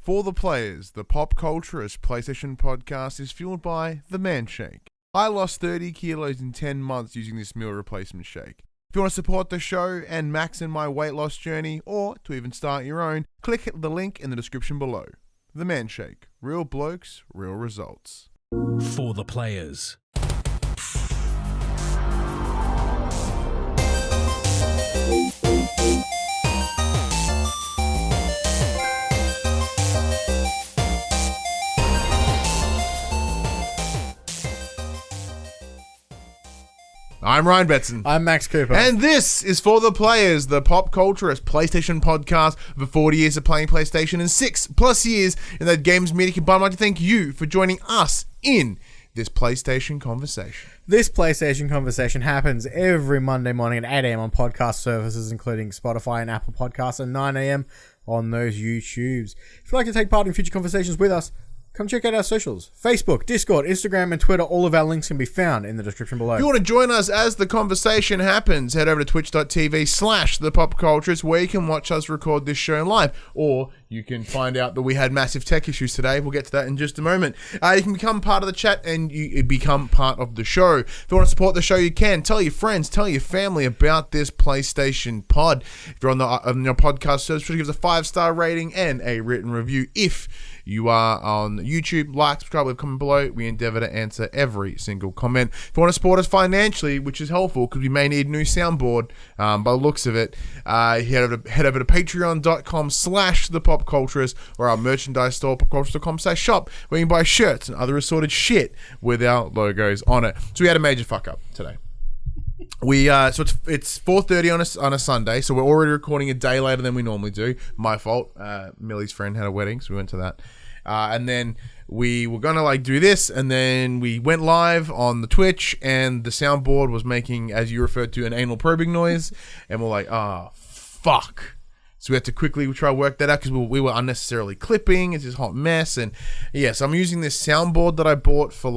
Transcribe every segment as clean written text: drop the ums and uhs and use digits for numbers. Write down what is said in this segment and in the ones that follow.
For the Players, the pop culturist PlayStation podcast is fueled by the Man Shake. I lost 30 kilos in 10 months using this meal replacement shake. If you want to support the show and max in my weight loss journey, or to even start your own, click the link in the description below. The Man Shake. Real blokes, real results. For the Players. I'm Ryan Betson. I'm Max Cooper. And this is For the Players, the pop culturist PlayStation podcast for 40 years of playing PlayStation and 6+ years in that games media. But I'd like to thank you for joining us in this PlayStation conversation. This PlayStation conversation happens every Monday morning at 8 a.m. on podcast services, including Spotify and Apple Podcasts, and 9 a.m. on those YouTubes. If you'd like to take part in future conversations with us, come check out our socials. Facebook, Discord, Instagram, and Twitter. All of our links can be found in the description below. If you want to join us as the conversation happens, head over to twitch.tv/thepopculturist, where you can watch us record this show live. Or you can find out that we had massive tech issues today. We'll get to that in just a moment. You can become part of the chat and you become part of the show. If you want to support the show, you can. Tell your friends, tell your family about this PlayStation pod. If you're on your podcast service, give us a 5-star rating and a written review. If you are on YouTube, like, subscribe, leave a comment below. We endeavor to answer every single comment. If you want to support us financially, which is helpful because we may need a new soundboard by the looks of it, head over to patreon.com/thepopculturist or our merchandise store, popculturist.com/shop, where you can buy shirts and other assorted shit with our logos on it. So we had a major fuck up today. So it's 4:30 on a Sunday, so we're already recording a day later than we normally do. My fault. Millie's friend had a wedding, so we went to that. And then we were gonna do this, and then we went live on the Twitch, and the soundboard was making, as you referred to, an anal probing noise, and we're like, fuck. So we had to quickly try to work that out because we were unnecessarily clipping. It's this hot mess. And yes, I'm using this soundboard that I bought for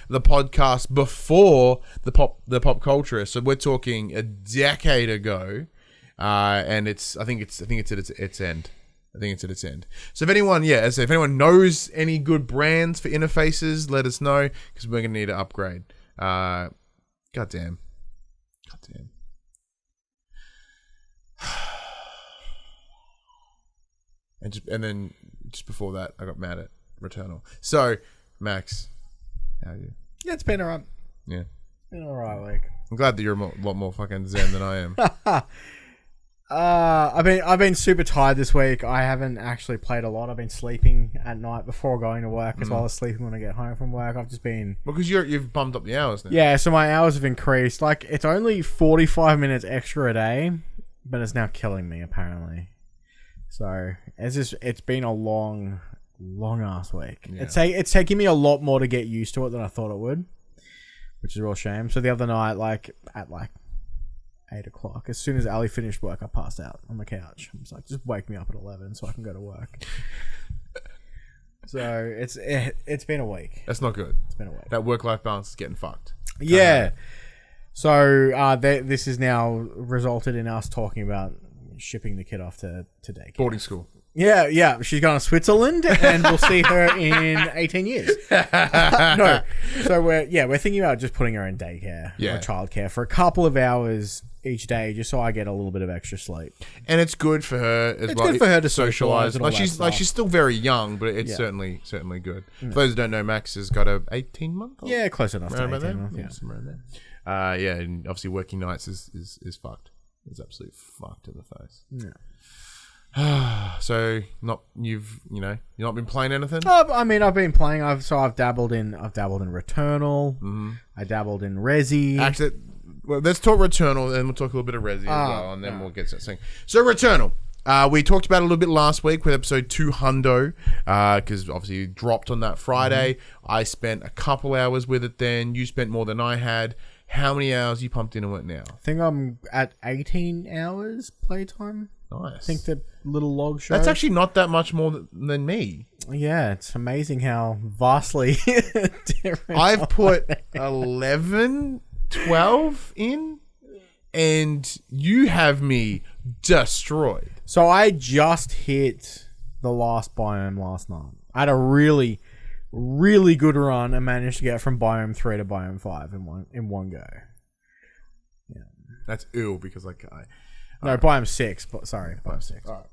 the podcast before the pop culture. So we're talking a decade ago, and I think it's at its end. I think it's at its end. So if anyone knows any good brands for interfaces, let us know because we're gonna need to upgrade. Goddamn. And then just before that, I got mad at Returnal. So, Max, how are you? Yeah, it's been alright. Yeah. Been alright, like. I'm glad that you're a lot more fucking zen than I am. I've been super tired this week. I haven't actually played a lot. I've been sleeping at night before going to work, as well as sleeping when I get home from work. I've just been... Because you've bumped up the hours now. Yeah, so my hours have increased. It's only 45 minutes extra a day, but it's now killing me, apparently. So it's been a long ass week. Yeah. It's taking me a lot more to get used to it than I thought it would, which is a real shame. So the other night, at 8 o'clock, as soon as Ali finished work, I passed out on the couch. I was like, just wake me up at 11 so I can go to work. So it's been a week. That's not good. It's been a week. That work-life balance is getting fucked. Yeah. So this has now resulted in us talking about shipping the kid off to daycare. Boarding school. Yeah. She's going to Switzerland, and we'll see her in 18 years. No. So we're thinking about just putting her in daycare or childcare for a couple of hours each day, just so I get a little bit of extra sleep. And it's good for her as well. It's good for her to socialize. She's still very young, but it's certainly good. For those who don't know, Max has got a 18-month. Yeah, close enough to 18 months. Yeah, somewhere around there. And obviously working nights is fucked. It's absolutely fucked in the face. Yeah. So you've not been playing anything? I've been playing. I've dabbled in Returnal. Mm-hmm. I dabbled in Resi. Actually, let's talk Returnal, and we'll talk a little bit of Resi as well, and then we'll get to that thing. So Returnal. We talked about it a little bit last week with episode 200, because obviously it dropped on that Friday. Mm-hmm. I spent a couple hours with it then. You spent more than I had. How many hours you pumped into it now? I think I'm at 18 hours playtime. Nice. I think the little log show. That's actually not that much more than me. Yeah, it's amazing how vastly different. I've put 11, 12 in, and you have me destroyed. So I just hit the last biome last night. I had a really, really good run and managed to get from biome 3 to biome 5 in one go. Yeah, That's ill because biome 6. But sorry, biome 6. All right,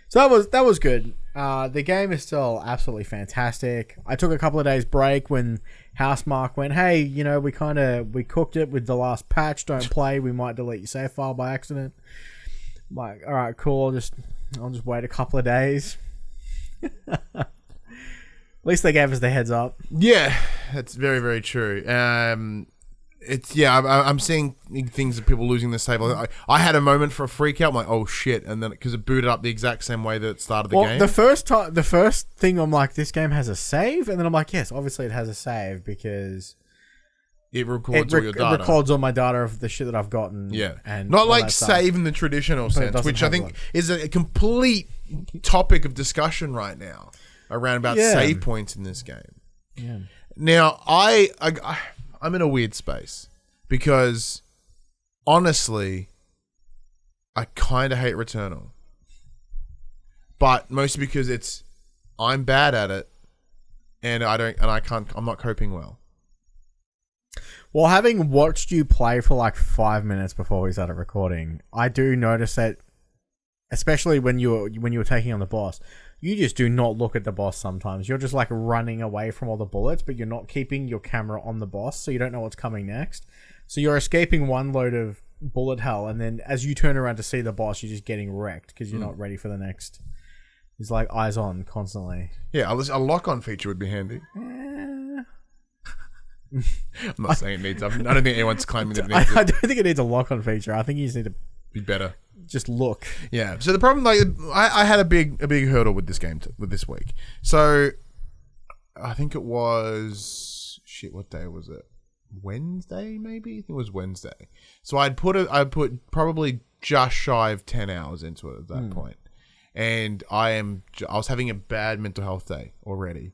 So that was good. The game is still absolutely fantastic. I took a couple of days break when Housemarque went, hey, you know, we cooked it with the last patch. Don't play. We might delete your save file by accident. I'm like, all right, cool. I'll just wait a couple of days. At least they gave us the heads up. Yeah, that's very, very true. I'm seeing things of people losing the save. I had a moment for a freak out. I'm like, oh shit, and then because it booted up the exact same way that it started the game. The first thing I'm like, this game has a save, and then I'm like, yes, obviously it has a save because it records all your data. It records all my data of the shit that I've gotten. Yeah, and not like save in the traditional sense, which I think is a complete topic of discussion right now around about save points in this game. Yeah. Now I'm in a weird space because honestly, I kind of hate Returnal, but mostly because I'm bad at it, and I'm not coping well. Well, having watched you play for like 5 minutes before we started recording, I do notice that, especially when you were taking on the boss, you just do not look at the boss sometimes. You're just like running away from all the bullets, but you're not keeping your camera on the boss, so you don't know what's coming next. So you're escaping one load of bullet hell, and then as you turn around to see the boss, you're just getting wrecked because you're not ready for the next. It's like eyes on constantly. Yeah, a lock-on feature would be handy. I'm not saying it needs. I don't think anyone's claiming that it needs. I don't think it needs a lock-on feature. I think you just need to be better. Just look. Yeah. So the problem, I had a big hurdle with this game with this week. So I think it was what day was it? Wednesday, maybe. I think it was Wednesday. So I put probably just shy of 10 hours into it at that point, and I was having a bad mental health day already.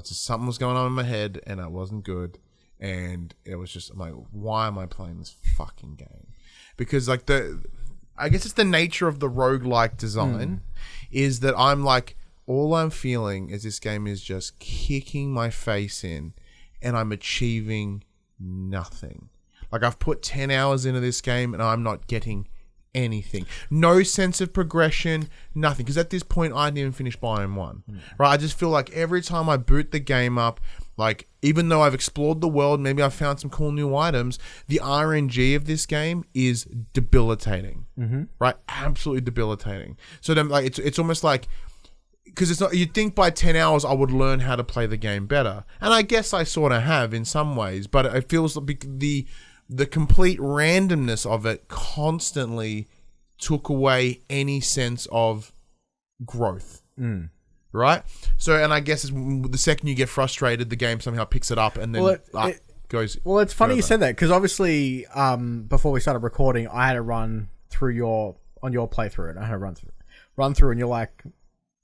Something was going on in my head, and it wasn't good. And it was just, I'm like, why am I playing this fucking game? Because I guess it's the nature of the roguelike design is that I'm like, all I'm feeling is this game is just kicking my face in and I'm achieving nothing. Like I've put 10 hours into this game and I'm not getting anything. No sense of progression, nothing. Because at this point, I didn't even finish Biome 1. Right? I just feel like every time I boot the game up, like, even though I've explored the world, maybe I've found some cool new items, the RNG of this game is debilitating. Right? Absolutely debilitating. So then, like, it's almost like, because it's not, you'd think by 10 hours I would learn how to play the game better. And I guess I sort of have in some ways, but it feels like the complete randomness of it constantly took away any sense of growth. Right? So, and I guess the second you get frustrated, the game somehow picks it up and then goes. Well, it's funny further. You said that because obviously, before we started recording, I had to run through on your playthrough, and I had to run through, and you're like,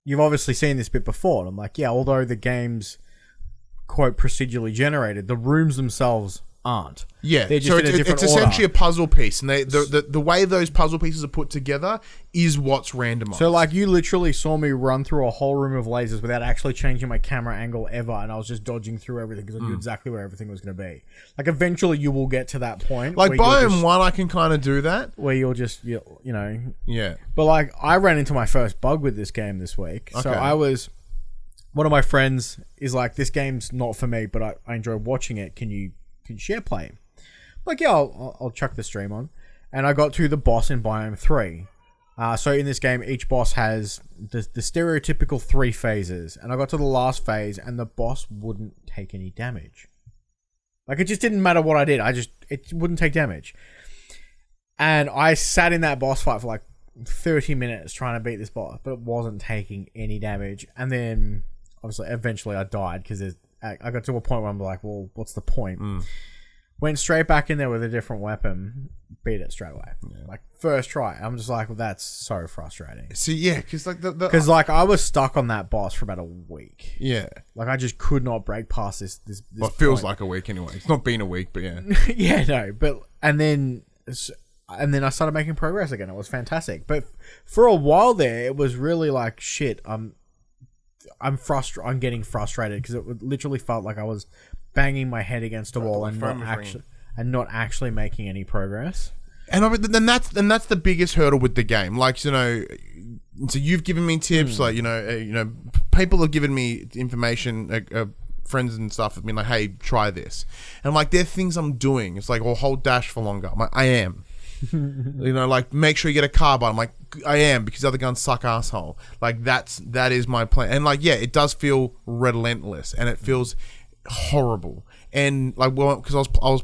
you've obviously seen this bit before. And I'm like, yeah, although the game's quote procedurally generated, the rooms themselves aren't. Yeah, they're just so in a different it's essentially order. A puzzle piece, and the way those puzzle pieces are put together is what's randomized. So, like, you literally saw me run through a whole room of lasers without actually changing my camera angle ever, and I was just dodging through everything because I knew exactly where everything was going to be. Like, eventually you will get to that point. Like, Biome 1, I can kind of do that. Where you'll just, you know... Yeah. But, like, I ran into my first bug with this game this week. Okay. So, one of my friends is like, this game's not for me, but I enjoy watching it. Can you share play? Like, yeah, I'll chuck the stream on. And I got to the boss in Biome 3. So in this game, each boss has the stereotypical 3 phases. And I got to the last phase, and the boss wouldn't take any damage. Like, it just didn't matter what I did. It wouldn't take damage. And I sat in that boss fight for like 30 minutes trying to beat this boss, but it wasn't taking any damage. And then, obviously, eventually I died because I got to a point where I'm like, well, what's the point? Went straight back in there with a different weapon, beat it straight away. Yeah. Like, first try. I'm just like, well, that's so frustrating. See, yeah, because like because like I was stuck on that boss for about a week. Yeah, like I just could not break past this. Well, it feels like a week anyway. It's not been a week, but yeah. Yeah, no, but and then I started making progress again. It was fantastic, but for a while there, it was really like shit. I'm getting frustrated because it literally felt like I was banging my head against a wall and not actually making any progress. And then that's the biggest hurdle with the game. Like, you know, so you've given me tips, like, you know, people have given me information, friends and stuff have been like, hey, try this. And like, there are things I'm doing. It's like, well, hold dash for longer. I'm like, I am. You know, like, make sure you get a carbine. I'm like, I am, because the other guns suck asshole. Like, that is my plan. And like, yeah, it does feel relentless and it feels horrible. And like, well, because I was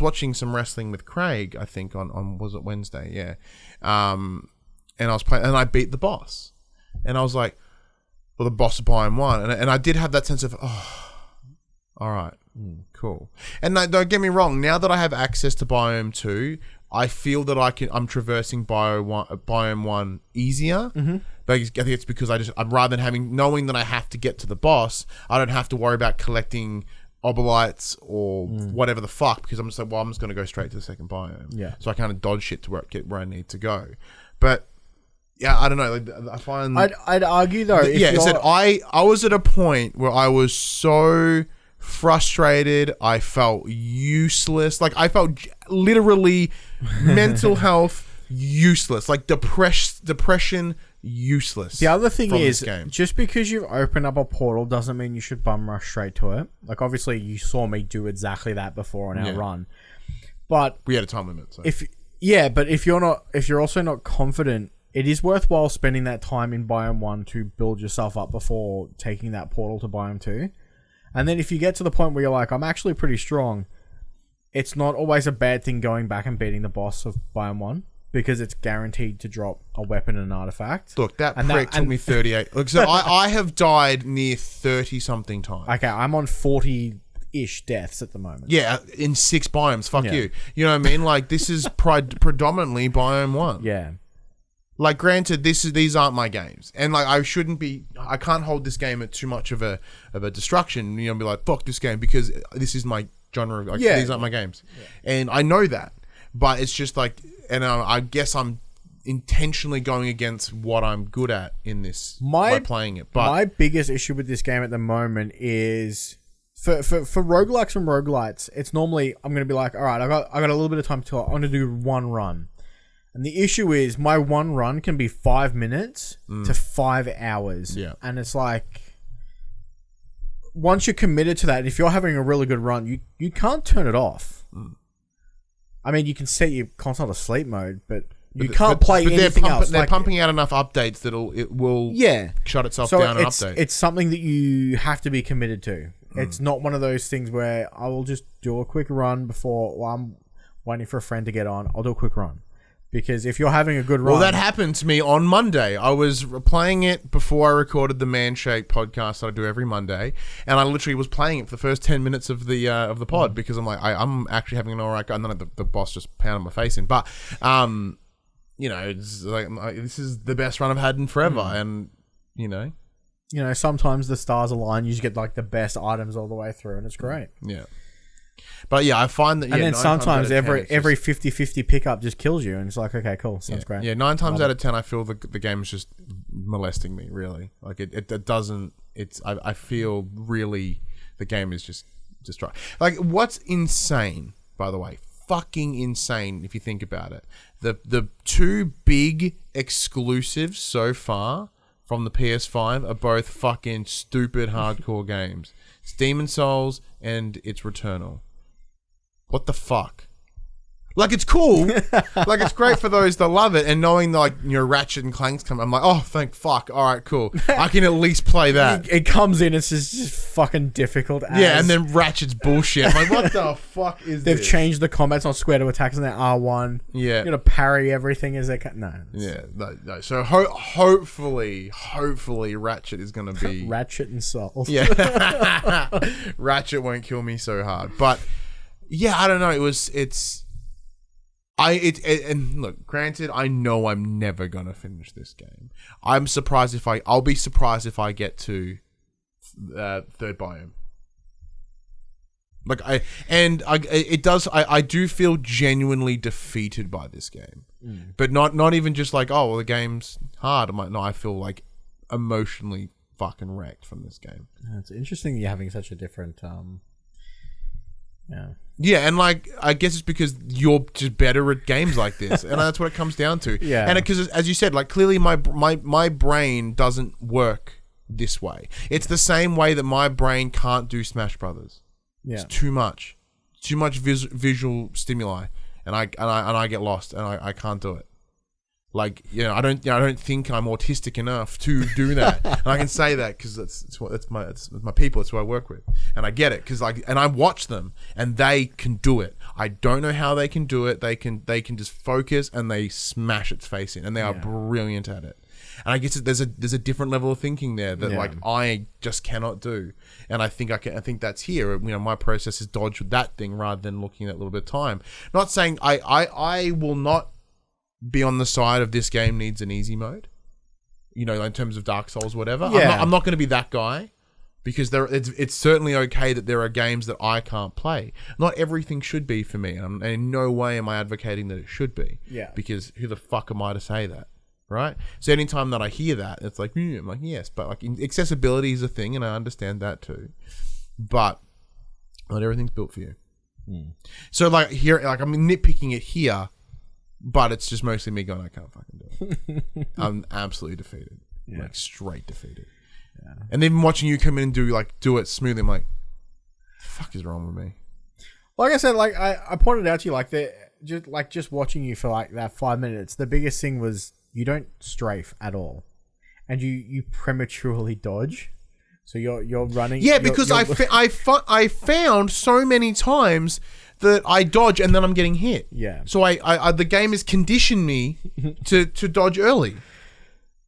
watching some wrestling with Craig, I think on was it Wednesday? Yeah. And I was playing, and I beat the boss, and I was like, well, the boss of Biome 1, and I did have that sense of, oh, all right, cool. And don't get me wrong, now that I have access to Biome 2, I feel that I'm traversing Biome 1 easier. But I think it's because I'm rather than knowing that I have to get to the boss, I don't have to worry about collecting obolites or whatever the fuck, because I'm just like, well, I'm just going to go straight to the second biome. Yeah. So I kind of dodge shit to get where I need to go. But yeah, I don't know. Like, I find I'd argue though. I was at a point where I was so frustrated. I felt useless. Like, I felt literally mental health useless. Like depression useless. The other thing is, just because you've opened up a portal doesn't mean you should bum rush straight to it. Like, obviously you saw me do exactly that before on our run, but we had a time limit. So. But if you're also not confident, it is worthwhile spending that time in Biome 1 to build yourself up before taking that portal to Biome 2. And then if you get to the point where you're like, I'm actually pretty strong, it's not always a bad thing going back and beating the boss of Biome 1, because it's guaranteed to drop a weapon and an artifact. Look, that prick took me 38. Look, so I have died near 30-something times. Okay, I'm on 40-ish deaths at the moment. Yeah, in 6 biomes. Fuck you. You know what I mean? Like, this is predominantly Biome 1. Yeah. Like, granted, these aren't my games, and like, I can't hold this game at too much of a destruction. You know, be like, fuck this game, because this is my genre. Like, these aren't my games, and I know that, but it's just like, and I guess I'm intentionally going against what I'm good at in this by playing it. But my biggest issue with this game at the moment is for roguelikes and roguelites, it's normally I'm going to be like, all right, I got a little bit of time to. I'm going to do one run. And the issue is my one run can be 5 minutes to 5 hours. Yeah. And it's like, once you're committed to that, if you're having a really good run, you can't turn it off. I mean, you can set your console to sleep mode, but you can't play anything else. They're pumping out enough updates that it will shut itself down and update. It's something that you have to be committed to. It's not one of those things where I will just do a quick run before I'm waiting for a friend to get on. I'll do a quick run. Because if you're having a good run... Well, that happened to me on Monday. I was playing it before I recorded the Manshake podcast that I do every Monday, and I literally was playing it for the first 10 minutes of the pod, because I'm like, I'm actually having an alright go, and then the boss just pounded my face in. But, you know, it's like, this is the best run I've had in forever, and, you know... You know, sometimes the stars align, you just get, like, the best items all the way through, and it's great. Yeah. But yeah, I find that... And then sometimes every 50-50 pickup just kills you, and it's like, okay, cool, sounds great. Yeah, 9 times out of 10, I feel the game is just molesting me, really. Like, it doesn't... I feel really the game is just destroyed. Like, what's insane, by the way, fucking insane if you think about it, the 2 big exclusives so far from the PS5 are both fucking stupid hardcore games. It's Demon's Souls and it's Returnal. What the fuck? Like, it's cool. Like, it's great for those that love it, and knowing, like, you know, Ratchet and Clank's come, I'm like, oh, thank fuck. All right, cool. I can at least play that. It comes in, it's just fucking difficult. Yeah, and then Ratchet's bullshit. I'm like, what the fuck is They've changed the combats on square to attacks on their R1. Yeah. You're going to parry everything as they can. No. Yeah, no. So hopefully Ratchet is going to be... Ratchet and Souls. Yeah. Ratchet won't kill me so hard. But, yeah, I don't know. And look, granted, I know I'm never gonna finish this game. I'll be surprised if I get to third biome. Like, I do feel genuinely defeated by this game, but not even just like, oh, well, the game's hard. I'm like, no, I feel like emotionally fucking wrecked from this game. It's interesting you're having such a different Yeah, and like I guess it's because you're just better at games like this, and that's what it comes down to. Yeah, and because as you said, like clearly my brain doesn't work this way. It's the same way that my brain can't do Smash Brothers. Yeah, it's too much visual stimuli, and I get lost, and I can't do it. Like, I don't think I'm autistic enough to do that. And I can say that because it's my people. It's who I work with, and I get it because and I watch them, and they can do it. I don't know how they can do it. They can just focus and they smash its face in, and they are brilliant at it. And I guess there's a different level of thinking there that like I just cannot do, and I think that's here. My process is dodge that thing rather than looking at a little bit of time. Not saying I will not be on the side of this game needs an easy mode, in terms of Dark Souls, whatever. Yeah. I'm not going to be that guy because it's certainly okay that there are games that I can't play. Not everything should be for me, and in no way am I advocating that it should be. Yeah. Because who the fuck am I to say that, right? So anytime that I hear that, it's like, I'm like, yes, but like accessibility is a thing, and I understand that too, but not everything's built for you. So like here, like I'm nitpicking it here. But it's just mostly me going, I can't fucking do it. I'm absolutely defeated. Yeah. Like, straight defeated. Yeah. And even watching you come in and do it smoothly, I'm like, the fuck is wrong with me? Like I said, like I pointed out to you, like just watching you for like that 5 minutes, the biggest thing was you don't strafe at all. And you prematurely dodge. So you're running. Yeah, because I found so many times that I dodge and then I'm getting hit. Yeah. So I the game has conditioned me to dodge early.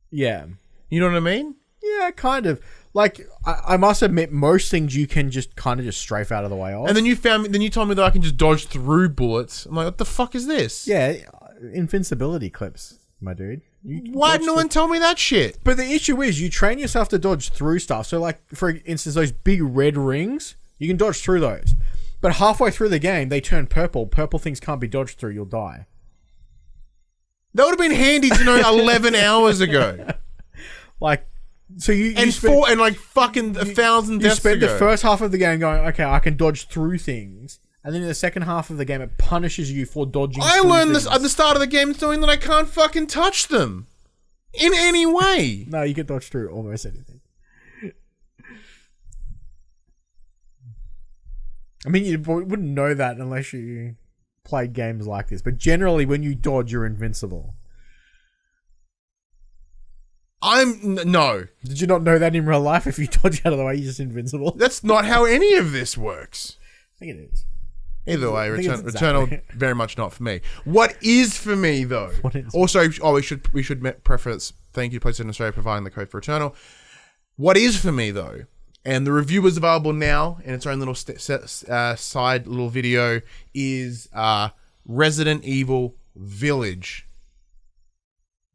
Yeah. You know what I mean? Yeah, kind of. Like I must admit, most things you can just kind of just strafe out of the way of. And then you told me that I can just dodge through bullets. I'm like, what the fuck is this? Yeah, invincibility clips, my dude. Why did no one tell me that shit? But the issue is you train yourself to dodge through stuff. So like, for instance, those big red rings, you can dodge through those. But halfway through the game, they turn purple. Purple things can't be dodged through. You'll die. That would have been handy to know 11 hours ago. Like, so you like fucking 1,000 deaths spend ago. the first half of the game going, okay, I can dodge through things. And then in the second half of the game, it punishes you for dodging I through learned things. this at the start of the game knowing that I can't fucking touch them. In any way. No, you can dodge through almost anything. I mean, you wouldn't know that unless you played games like this. But generally, when you dodge, you're invincible. No. Did you not know that in real life? If you dodge out of the way, you're just invincible. That's not how any of this works. I think it is. Either way, Returnal exactly. very much not for me. What is for me though? What is? Also, we should preface. Thank you to PlayStation Australia providing the code for Returnal. What is for me though, and the review is available now in its own little side little video, is Resident Evil Village.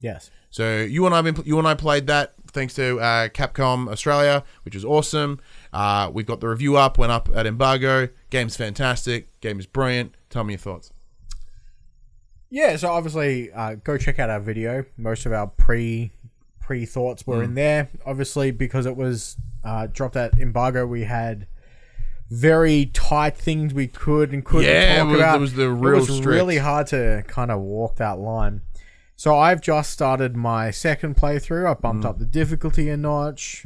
Yes. So you and I played that thanks to Capcom Australia, which is awesome. We've got the review up, went up at embargo. Game's fantastic. Game is brilliant. Tell me your thoughts. Yeah, so obviously go check out our video. Most of our pre thoughts were in there. Obviously, because it was dropped at embargo, we had very tight things we could and couldn't talk about. It was really hard to kind of walk that line. So I've just started my second playthrough. I bumped up the difficulty a notch.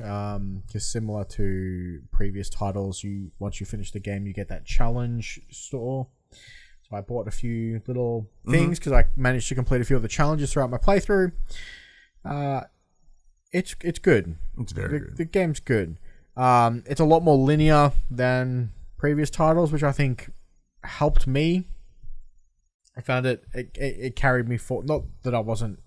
Just similar to previous titles, once you finish the game, you get that challenge store. So I bought a few little things because I managed to complete a few of the challenges throughout my playthrough. It's good. It's very good. The game's good. It's a lot more linear than previous titles, which I think helped me. I found it carried me forward. Not that I wasn't,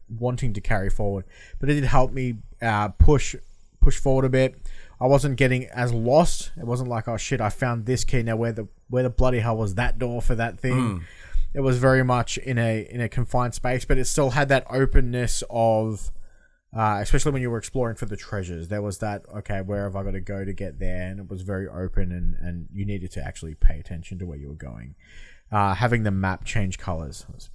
wanting to carry forward, but it did help me push forward a bit. I wasn't getting as lost. It wasn't like, oh shit, I found this key. Now where the bloody hell was that door for that thing? It was very much in a confined space, but it still had that openness of, especially when you were exploring for the treasures. There was that, okay, where have I got to go to get there? And it was very open, and you needed to actually pay attention to where you were going. Having the map change colors was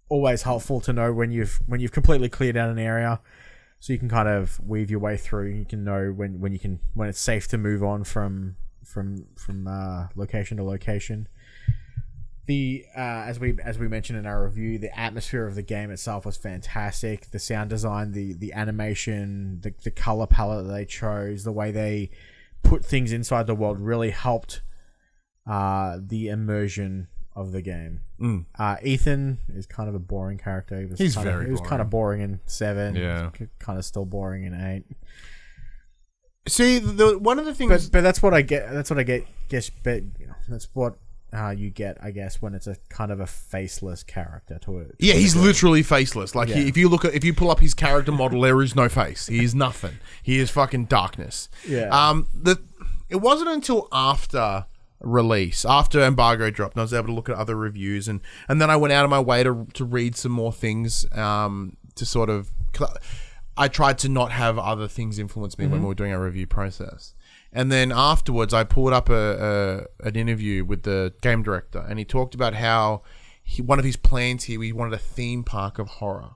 always helpful to know when you've completely cleared out an area. so you can kind of weave your way through. You can know when it's safe to move on from location to location. As we mentioned in our review, the atmosphere of the game itself was fantastic. The sound design, the animation, the color palette that they chose, the way they put things inside the world really helped the immersion of the game. Ethan is kind of a boring character. He was kind of boring in 7. Yeah, kind of still boring in 8. See, one of the things, but that's what I get. That's what I get. Guess, but that's what you get, I guess, when it's a kind of a faceless character to it. Yeah, he's literally faceless. Like if you pull up his character model, there is no face. He is nothing. He is fucking darkness. Yeah. It wasn't until after release, after embargo dropped, and I was able to look at other reviews, and then I went out of my way to read some more things, to sort of, I tried to not have other things influence me when we were doing our review process. And then afterwards, I pulled up an interview with the game director, and he talked about how one of his plans here, he wanted a theme park of horror.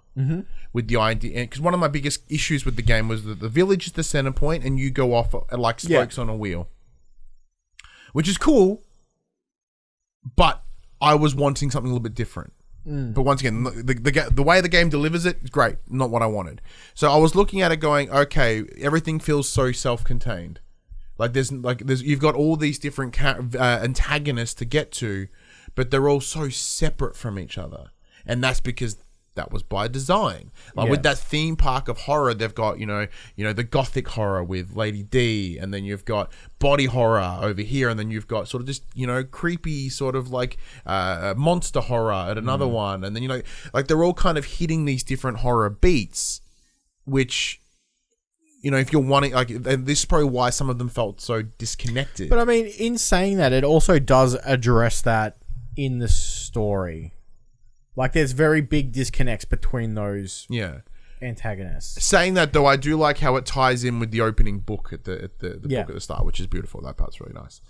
With the idea, because one of my biggest issues with the game was that the village is the center point, and you go off like spokes on a wheel, which is cool, but I was wanting something a little bit different. But once again, the way the game delivers it is great, not what I wanted. So I was looking at it going, okay, everything feels so self-contained. Like there's you've got all these different antagonists to get to, but they're all so separate from each other, and that's because that was by design. Like with that theme park of horror, they've got the gothic horror with Lady D, and then you've got body horror over here, and then you've got sort of just creepy sort of like monster horror at another one, and then like they're all kind of hitting these different horror beats, which if you're wanting, like, and this is probably why some of them felt so disconnected. But I mean, in saying that, it also does address that in the story. Like, there's very big disconnects between those antagonists. Saying that, though, I do like how it ties in with the opening book at the book at the start, which is beautiful. That part's really nice.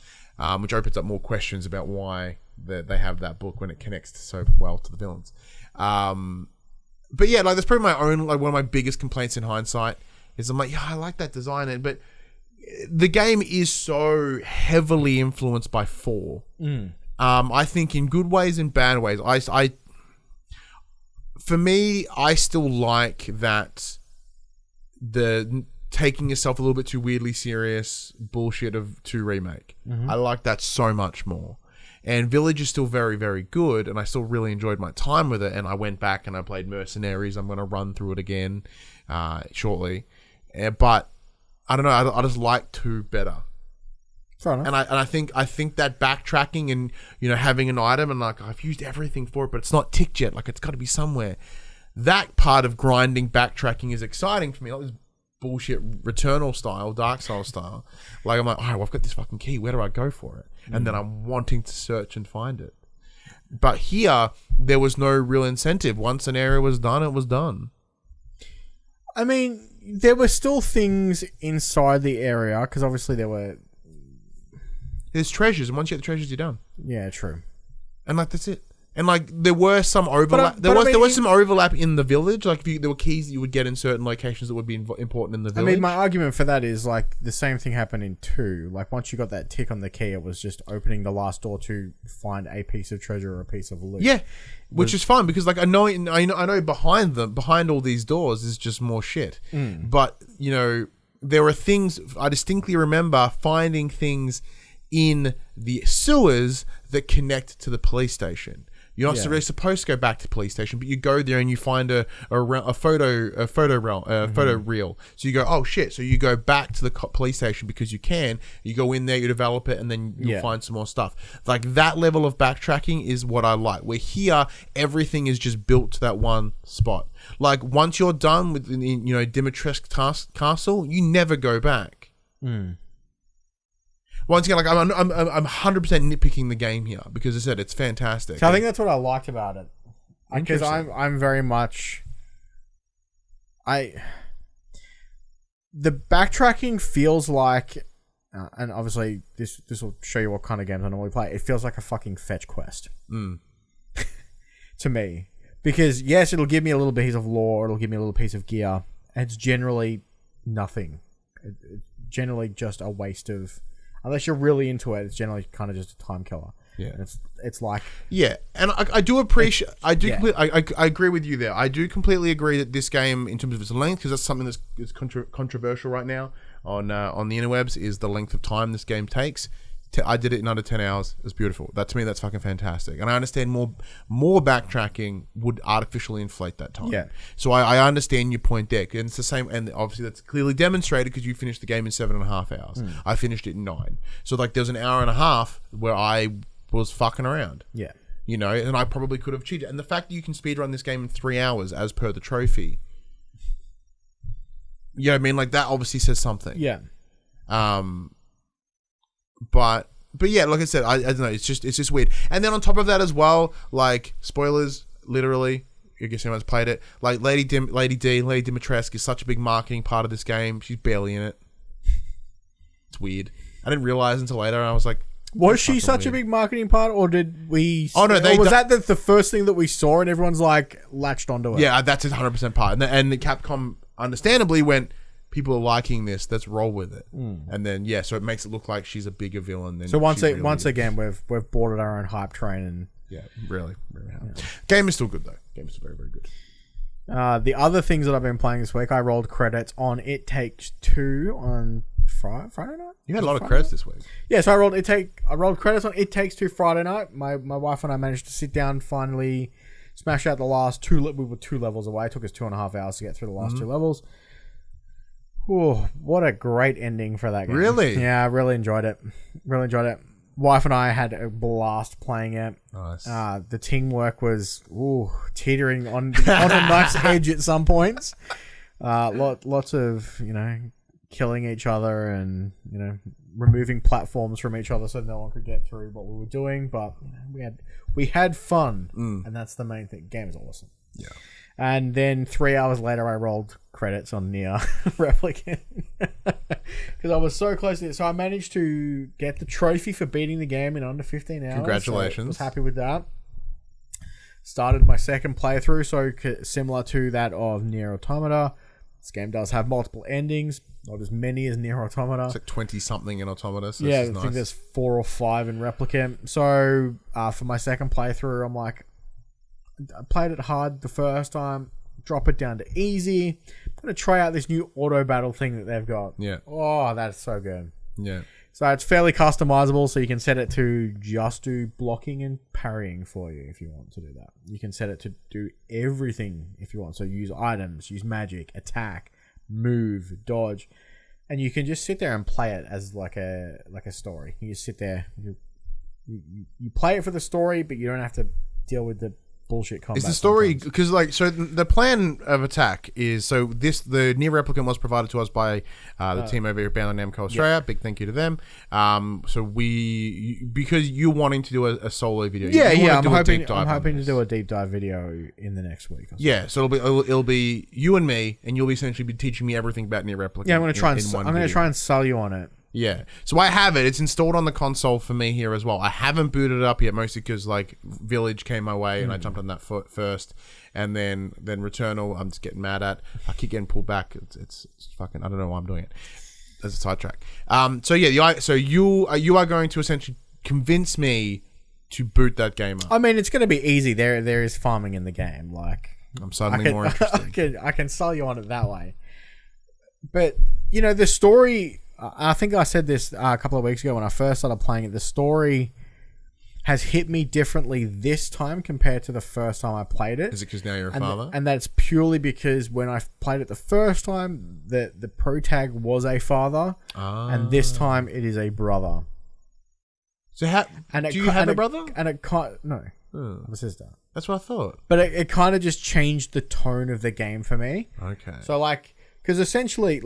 Which opens up more questions about why they have that book when it connects so well to the villains. But yeah, like, that's probably my own, like, one of my biggest complaints in hindsight is I'm like, I like that design, but the game is so heavily influenced by 4. I think in good ways and bad ways. For me, I still like that the taking yourself a little bit too weirdly serious bullshit of 2 Remake. I like that so much more. And Village is still very, very good, and I still really enjoyed my time with it, and I went back and I played Mercenaries. I'm going to run through it again shortly. But I don't know, I just like 2 better. Fair enough. And I think that backtracking and having an item and like I've used everything for it, but it's not ticked yet. Like it's got to be somewhere. That part of grinding, backtracking is exciting for me. Not this bullshit Returnal style, Dark Souls style. Like I'm like, oh, I've got this fucking key. Where do I go for it? And then I'm wanting to search and find it. But here there was no real incentive. Once an area was done, it was done. I mean, there were still things inside the area because obviously there's treasures, and once you get the treasures, you're done. Yeah, true. And like that's it. And like there were some overlap. There was some overlap in the village. Like there were keys that you would get in certain locations that would be important in the village. I mean, my argument for that is like the same thing happened in 2. Like once you got that tick on the key, it was just opening the last door to find a piece of treasure or a piece of loot. Yeah, which is fine because like I know behind all these doors is just more shit. But there are things I distinctly remember finding things in the sewers that connect to the police station. You're not really supposed to go back to the police station, but you go there and you find a photo reel. So you go, oh shit! So you go back to the police station because you can. You go in there, you develop it, and then you'll find some more stuff. Like that level of backtracking is what I like. Where here, everything is just built to that one spot. Like once you're done with Dimitrescu Castle, you never go back. Once again, like I'm 100% nitpicking the game here because I said it's fantastic. So I think that's what I liked about it, because I'm very much the backtracking feels like, and obviously this will show you what kind of games I normally play. It feels like a fucking fetch quest to me, because yes, it'll give me a little piece of lore, it'll give me a little piece of gear, It's generally nothing. It's generally just a waste of, unless you're really into it, it's generally kind of just a time killer. Yeah, and it's like and I do appreciate. I agree with you there. I do completely agree that this game, in terms of its length, because that's something that's controversial right now on the interwebs, is the length of time this game takes. I did it in under 10 hours. It was beautiful. That, to me, that's fucking fantastic. And I understand more backtracking would artificially inflate that time. Yeah. So I understand your point there. And it's the same, and obviously that's clearly demonstrated because you finished the game in 7.5 hours. I finished it in 9. So like there was an hour and a half where I was fucking around. Yeah. You know, and I probably could have cheated. And the fact that you can speedrun this game in 3 hours as per the trophy, you know what I mean? Like that obviously says something. Yeah. But yeah, like I said, I don't know. It's just weird. And then on top of that as well, like spoilers, literally. I guess anyone's played it. Like Lady Dimitrescu is such a big marketing part of this game. She's barely in it. It's weird. I didn't realize until later. And I was like, was she such a big marketing part, or did we? Oh no, was that the first thing that we saw, and everyone's like latched onto it? Yeah, that's 100% part. And the Capcom understandably went, people are liking this, let's roll with it. And then so it makes it look like she's a bigger villain than. So once again, we've boarded our own hype train, and really game is still good though. Game is still very, very good. The other things that I've been playing this week, I rolled credits on It Takes Two on Friday night. You had a lot of credits this week. Yeah, so I rolled credits on It Takes Two Friday night. My wife and I managed to sit down, finally smash out the last two. We were 2 levels away. It took us 2.5 hours to get through the last 2 levels. Oh, what a great ending for that game. Really? Yeah, I really enjoyed it. Wife and I had a blast playing it. Nice. The teamwork was teetering on a nice edge at some points. Lots of, killing each other and, removing platforms from each other so no one could get through what we were doing. But we had fun, and that's the main thing. Game is awesome. Yeah. And then 3 hours later, I rolled credits on NieR Replicant because I was so close to it. So I managed to get the trophy for beating the game in under 15 hours. Congratulations! So I was happy with that. Started my second playthrough, so similar to that of NieR Automata. This game does have multiple endings, not as many as NieR Automata. It's like 20-something in Automata. So yeah, this is I think nice. there's 4 or 5 in Replicant. So for my second playthrough, I'm like, I played it hard the first time, drop it down to easy. I'm going to try out this new auto battle thing that they've got. Yeah. Oh, that's so good. Yeah. So it's fairly customizable, so you can set it to just do blocking and parrying for you if you want to do that. You can set it to do everything if you want. So use items, use magic, attack, move, dodge. And you can just sit there and play it as like a story. You just sit there, you play it for the story, but you don't have to deal with the bullshit combat. Is the story because the plan of attack is the NieR Replicant was provided to us by the team over here at Bandai Namco Australia. Yeah. Big thank you to them. So because you're wanting to do a solo video. I'm hoping to do a deep dive video in the next week. Yeah, so it'll be you and me, and you'll essentially be teaching me everything about NieR Replicant. Yeah, I'm going to try and sell you on it. Yeah, so I have it. It's installed on the console for me here as well. I haven't booted it up yet, mostly because Village came my way and I jumped on that first, and then Returnal. I'm just getting mad at. I keep getting pulled back. It's fucking. I don't know why I'm doing it. As a sidetrack. So you are going to essentially convince me to boot that game up. I mean, it's going to be easy. There is farming in the game. I'm suddenly more interested. I can sell you on it that way. But the story. I think I said this a couple of weeks ago when I first started playing it. The story has hit me differently this time compared to the first time I played it. Is it because now you're a father? And that's purely because when I played it the first time, the pro tag was a father, and this time it is a brother. So do you have a brother? No, I have a sister. That's what I thought. But it kind of just changed the tone of the game for me. Okay. So because essentially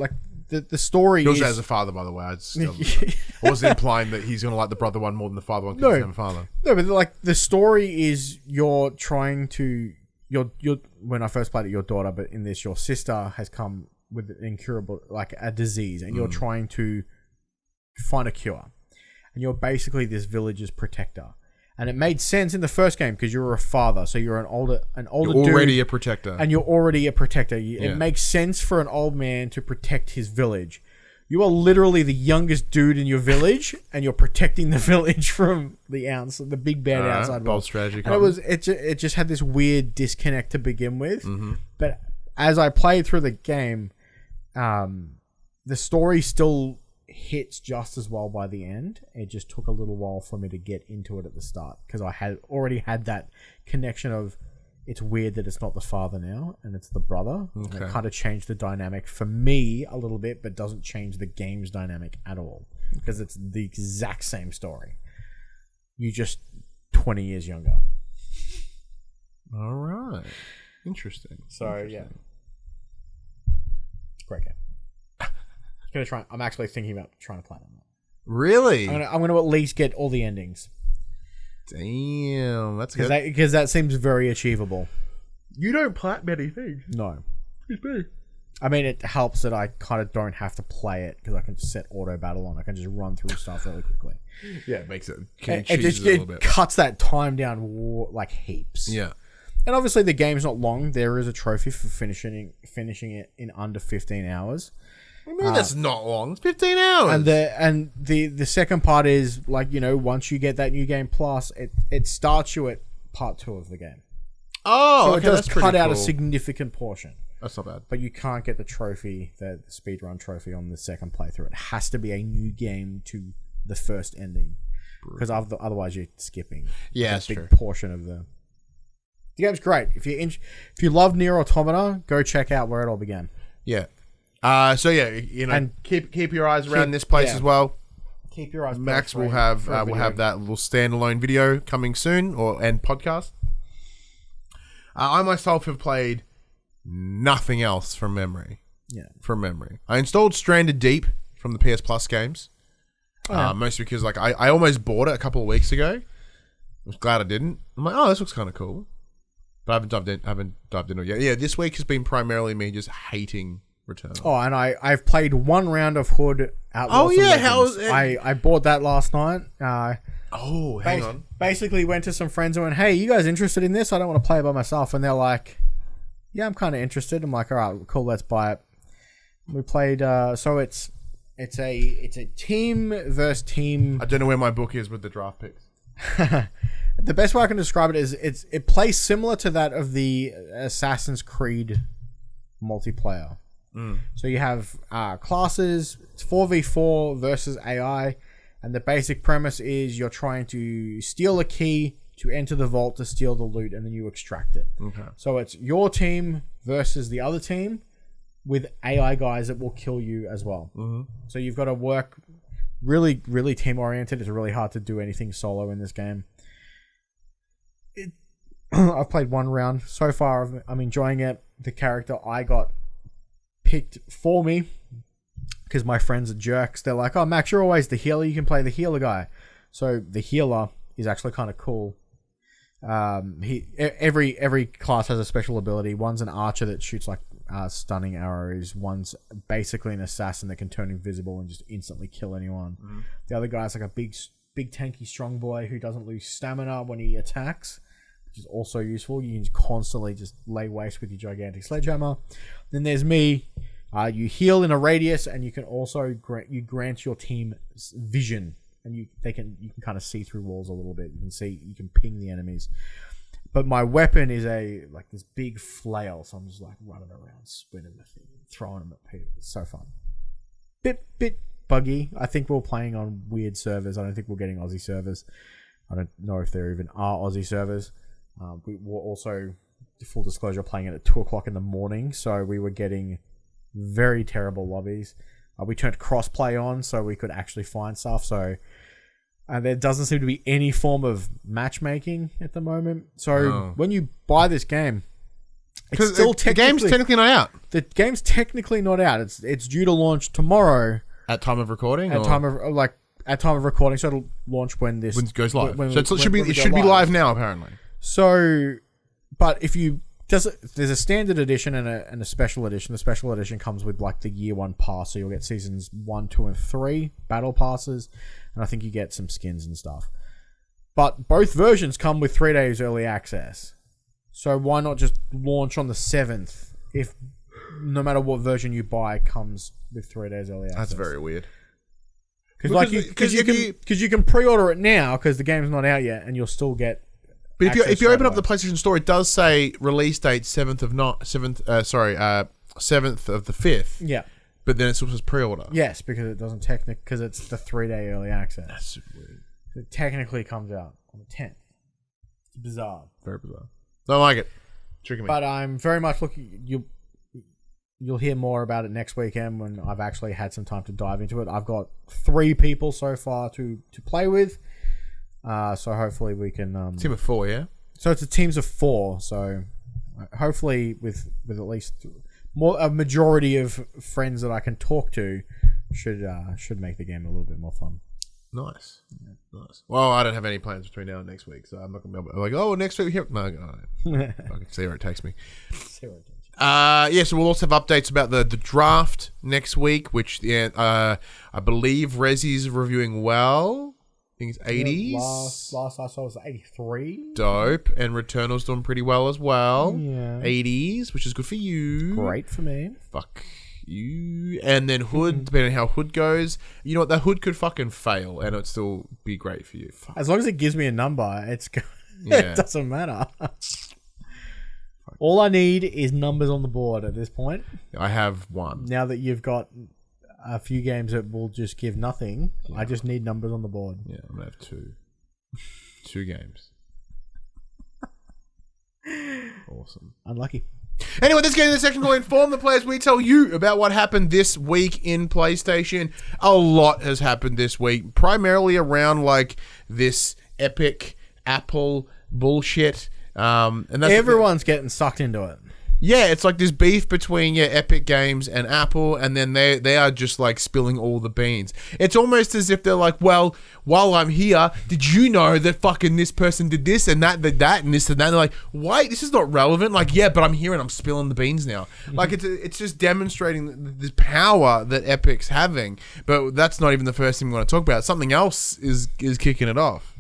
the story Yours is... as a father, by the way. I wasn't implying that he's going to like the brother one more than the father one because he's a father. No, but the story is you're trying to... when I first played it, your daughter, but in this, your sister has come with an incurable, a disease, and you're trying to find a cure. And you're basically this village's protector. And it made sense in the first game because you were a father, so you're an older You're dude, already a protector. and you're already a protector. Yeah. It makes sense for an old man to protect his village. You are literally the youngest dude in your village, and you're protecting the village from the big bad outside bold world. strategy. And it just had this weird disconnect to begin with. Mm-hmm. But as I played through the game, the story still hits just as well by the end. It just took a little while for me to get into it at the start because I had already had that connection of it's weird that it's not the father now and it's the brother. Okay. And it kind of changed the dynamic for me a little bit, but doesn't change the game's dynamic at all because it's the exact same story. You just 20 years younger. All right. Interesting. Yeah. Great game. I'm actually thinking about trying to play it. Really? I'm gonna at least get all the endings. Damn, that's good. Because that seems very achievable. You don't plat many things. No. Excuse me. I mean, it helps that I kind of don't have to play it because I can set auto battle on. I can just run through stuff really quickly. Yeah, it makes it. It cuts that time down like heaps. Yeah. And obviously the game's not long. There is a trophy for finishing it in under 15 hours. I mean, that's not long. It's 15 hours. And the second part is like, once you get that new game plus, it starts you at part 2 of the game. Oh, so okay, it does that's pretty cut out a cool. significant portion. That's not bad. But you can't get the trophy, the speedrun trophy on the second playthrough. It has to be a new game to the first ending. Because otherwise you're skipping that's a big true. portion of the game's great. If you love NieR Automata, go check out where it all began. Yeah. So yeah, And keep your eyes around this place as well. Keep your eyes. Max peeled will for have a we'll video. have that little standalone video coming soon, and podcast. I myself have played nothing else from memory. Yeah. From memory, I installed Stranded Deep from the PS Plus games. Oh. Mostly because like I almost bought it a couple of weeks ago. I was glad I didn't. I'm like, oh, this looks kind of cool, but I haven't dived into it yet. Yeah, this week has been primarily me just hating Returnal. Oh, and I've played one round of Hood Outlaws and Legends. how's it? I bought that last night. Hang on. Basically went to some friends and went, hey, you guys interested in this? I don't want to play it by myself. And they're like, yeah, I'm kind of interested. I'm like, all right, cool, let's buy it. We played, so it's a team versus team. I don't know where my book is with the draft picks. The best way I can describe it is it plays similar to that of the Assassin's Creed multiplayer. So you have classes, it's 4v4 versus AI, and the basic premise is you're trying to steal a key to enter the vault to steal the loot, and then you extract it. Okay. So it's your team versus the other team with AI guys that will kill you as well. Mm-hmm. So you've got to work really, really team-oriented. It's really hard to do anything solo in this game. I've played one round. So far, I'm enjoying it. The character I got picked for me because my friends are jerks. They're like, oh, Max, you're always the healer. You can play the healer guy. So the healer is actually kind of cool. Every class has a special ability. One's an archer that shoots like stunning arrows. One's basically an assassin that can turn invisible and just instantly kill anyone. Mm-hmm. The other guy's like a big tanky strong boy who doesn't lose stamina when he attacks, which is also useful. You can constantly just lay waste with your gigantic sledgehammer. Then there's me. You heal in a radius, and you can also grant your team vision, and you can kind of see through walls a little bit. You can ping the enemies. But my weapon is this big flail, so I'm just like running around, spinning the thing, throwing them at people. It's so fun. Bit buggy. I think we're playing on weird servers. I don't think we're getting Aussie servers. I don't know if there even are Aussie servers. We were also, full disclosure, playing it at 2:00 in the morning, so we were getting very terrible lobbies. We turned crossplay on so we could actually find stuff. So there doesn't seem to be any form of matchmaking at the moment. So when you buy this game, it's still the game's technically not out. The game's technically not out. It's due to launch tomorrow at time of recording. At time of recording, so it'll launch when it goes live. It should be live now apparently. So, but there's a standard edition and a special edition. The special edition comes with like the year 1 pass, so you'll get seasons 1, 2, and 3 battle passes, and I think you get some skins and stuff. But both versions come with 3 days early access. So why not just launch on the 7th if no matter what version you buy comes with 3 days early access? That's very weird. Because you can pre-order it now because the game's not out yet, and you'll still get. But if you open up the PlayStation Store, it does say release date 7th of the 5th. Yeah. But then it still says pre-order. Yes, because it doesn't because it's the 3 day early access. That's super weird. It technically comes out on the 10th. It's bizarre. Very bizarre. Don't like it. Tricking me. But I'm very much looking. You'll hear more about it next weekend when I've actually had some time to dive into it. I've got 3 people so far to play with. So hopefully we can... Team of 4, yeah? So it's a teams of 4. So hopefully with at least a majority of friends that I can talk to should make the game a little bit more fun. Nice. Yeah. Nice. Well, I don't have any plans between now and next week, so I'm not going to be able to... oh, next week here... No. I can see where it takes me. So we'll also have updates about the draft next week, which I believe Rezi's reviewing well. I think it's 80s. Last I saw was 83. Dope. And Returnal's doing pretty well as well. Yeah. 80s, which is good for you. Great for me. Fuck you. And then Hood, depending on how Hood goes. You know what? The Hood could fucking fail and it'd still be great for you. Fuck. As long as it gives me a number, it doesn't matter. All I need is numbers on the board at this point. I have 1. Now that you've got a few games that will just give nothing, yeah. I just need numbers on the board. Yeah, I'm going to have 2. 2 games. Awesome. Unlucky. Anyway, this game in the section called Inform the Players. We tell you about what happened this week in PlayStation. A lot has happened this week, primarily around like this Epic Apple bullshit. And that's everyone's getting sucked into it. Yeah, it's like this beef between Epic Games and Apple, and then they are just like spilling all the beans. It's almost as if they're like, well, while I'm here, did you know that fucking this person did this and that and this and that? And they're like, wait, this is not relevant. Like, yeah, but I'm here and I'm spilling the beans now. Mm-hmm. Like, it's just demonstrating the power that Epic's having. But that's not even the first thing we want to talk about. Something else is kicking it off.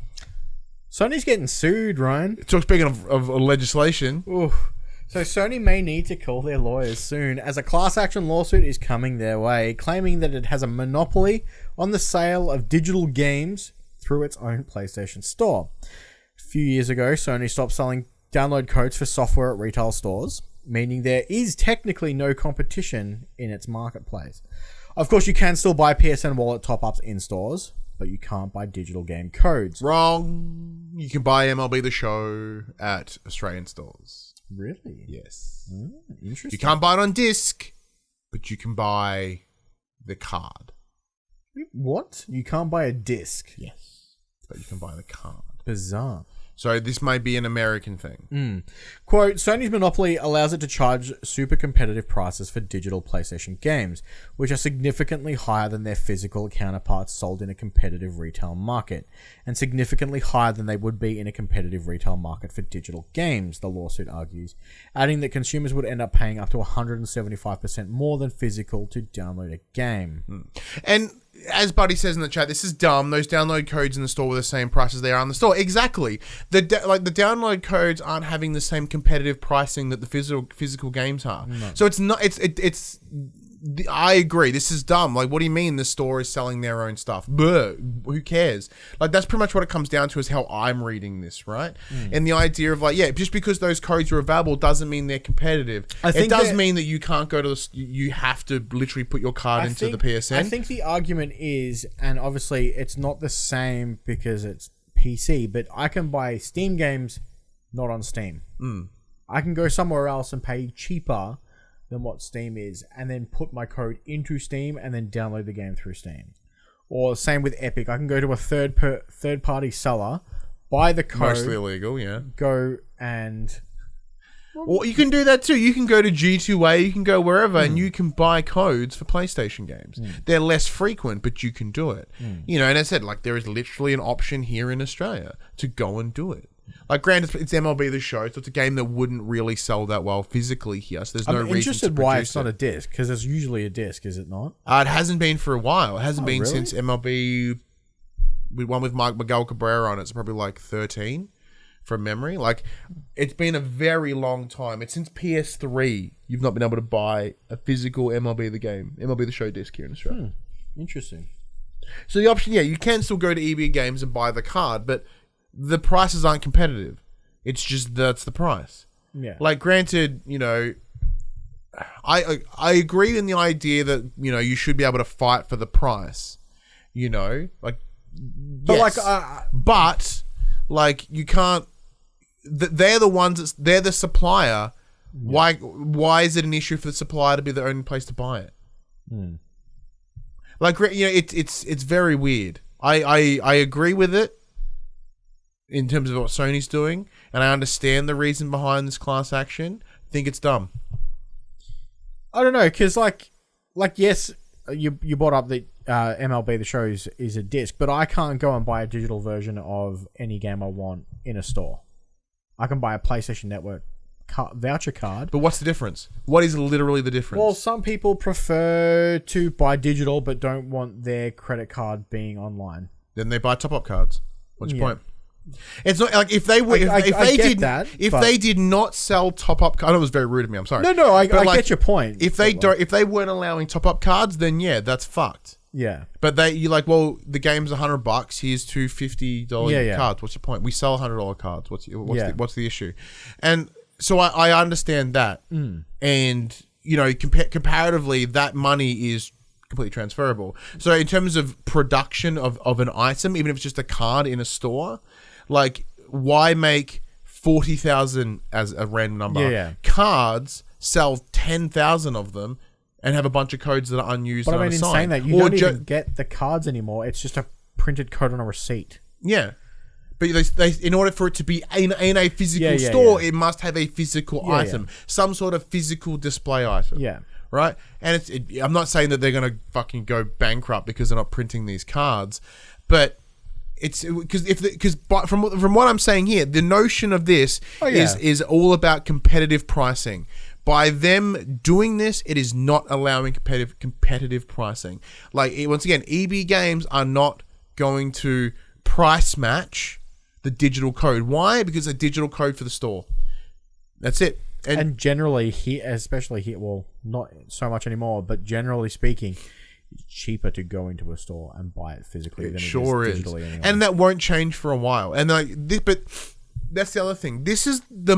Sony's getting sued, Ryan. So speaking of legislation. Oof. So Sony may need to call their lawyers soon as a class action lawsuit is coming their way, claiming that it has a monopoly on the sale of digital games through its own PlayStation Store. A few years ago, Sony stopped selling download codes for software at retail stores, meaning there is technically no competition in its marketplace. Of course, you can still buy PSN Wallet top-ups in stores, but you can't buy digital game codes. Wrong. You can buy MLB The Show at Australian stores. Really? Yes. Interesting. You can't buy it on disc, but you can buy the card. What? You can't buy a disc? Yes. But you can buy the card. Bizarre. So this might be an American thing. Quote, Sony's monopoly allows it to charge super competitive prices for digital PlayStation games, which are significantly higher than their physical counterparts sold in a competitive retail market, and significantly higher than they would be in a competitive retail market for digital games, the lawsuit argues, adding that consumers would end up paying up to 175% more than physical to download a game. And as Buddy says in the chat, this is dumb. Those download codes in the store were the same price as they are in the store. Exactly. The download codes aren't having the same competitive pricing that the physical games are. No. So it's not. It's. I agree. This is dumb. Like, what do you mean the store is selling their own stuff? Buh, who cares? Like, that's pretty much what it comes down to is how I'm reading this, right? And the idea of like, yeah, just because those codes are available doesn't mean they're competitive. It does mean that you can't go to the... You have to literally put your card into the PSN. I think the argument is, and obviously it's not the same because it's PC, but I can buy Steam games not on Steam. I can go somewhere else and pay cheaper than what Steam is, and then put my code into Steam and then download the game through Steam. Or same with Epic. I can go to a third party seller, buy the code. Mostly illegal, yeah. Go and... Well, you can do that too. You can go to G2A, you can go wherever, and you can buy codes for PlayStation games. They're less frequent, but you can do it. You know, and I said, like, there is literally an option here in Australia to go and do it. Like, granted, it's MLB The Show, so it's a game that wouldn't really sell that well physically here, so there's no reason to produce it. I'm interested why it's not a disc, because it's usually a disc, is it not? It hasn't been for a while. It hasn't been since MLB one with Miguel Cabrera on it. It's probably like 13 from memory. Like, it's been a very long time. It's since PS3 you've not been able to buy a physical MLB The Show disc here in Australia. Interesting. So the option, you can still go to EB Games and buy the card, but the prices aren't competitive. It's just that's the price. Yeah. Like, granted, I agree in the idea that you should be able to fight for the price. But like you can't. They're the ones. They're the supplier. Yeah. Why is it an issue for the supplier to be the only place to buy it? Like, it's very weird. I agree with it in terms of what Sony's doing, and I understand the reason behind this class action. I think it's dumb. I don't know, because yes, you brought up that MLB The Show is a disc, but I can't go and buy a digital version of any game I want in a store. I can buy a PlayStation Network voucher card. But what's the difference? What is literally the difference? Well, some people prefer to buy digital but don't want their credit card being online. Then they buy top-up cards. What's your point? It's not like if they were they did not sell top-up cards. I know it was very rude of me. I'm sorry. No, I get your point. If they weren't allowing top-up cards, then that's fucked. Yeah. But the game's $100. Here's two $50 cards. What's your point? We sell $100 cards. What's the issue? And so I understand that. And comparatively, that money is completely transferable. So in terms of production of an item, even if it's just a card in a store, like, why make 40,000 as a random number? Cards, sell 10,000 of them, and have a bunch of codes that are unused. But and I mean, in saying that, you don't even get the cards anymore. It's just a printed code on a receipt. Yeah. But they in order for it to be in a physical store, it must have a physical item. Some sort of physical display item. Yeah. Right? And I'm not saying that they're going to fucking go bankrupt because they're not printing these cards, but it's because from what I'm saying here, the notion of this is all about competitive pricing. By them doing this, it is not allowing competitive pricing. Like, once again, EB Games are not going to price match the digital code. Why? Because it's a digital code for the store. That's it. And generally, especially here, well, not so much anymore, but generally speaking, it's cheaper to go into a store and buy it physically than it is digitally. Anyway. And that won't change for a while. And but that's the other thing. This is the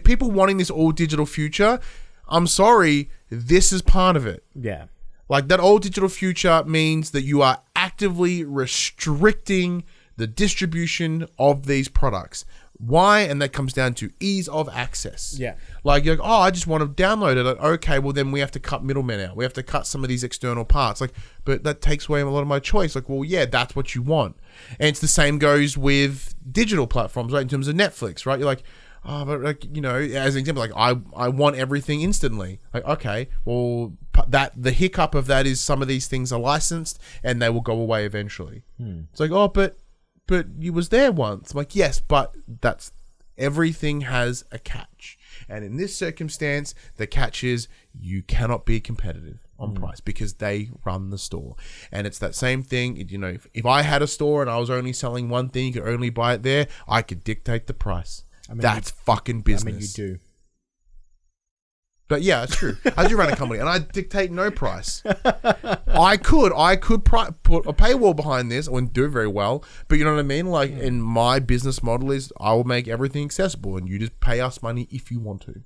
people wanting this all digital future. I'm sorry, this is part of it. Yeah. Like, that all digital future means that you are actively restricting the distribution of these products. Why? And that comes down to ease of access. Yeah. Like, you're like, I just want to download it. Like, okay, well, then we have to cut middlemen out. We have to cut some of these external parts. Like, but that takes away a lot of my choice. Like, well, yeah, that's what you want. And it's the same goes with digital platforms, right? In terms of Netflix, right? You're like, but like, as an example, like, I want everything instantly. Like, okay, well, the hiccup of that is some of these things are licensed and they will go away eventually. It's like, but you was there once. I'm like, yes, but everything has a catch. And in this circumstance, the catch is you cannot be competitive on price because they run the store. And it's that same thing. If I had a store and I was only selling one thing, you could only buy it there, I could dictate the price. That's fucking business. I mean, you do. But yeah, it's true. I do run a company, and I dictate no price. I could put a paywall behind this. I wouldn't do it very well, but you know what I mean. Like, in my business model is, I will make everything accessible, and you just pay us money if you want to.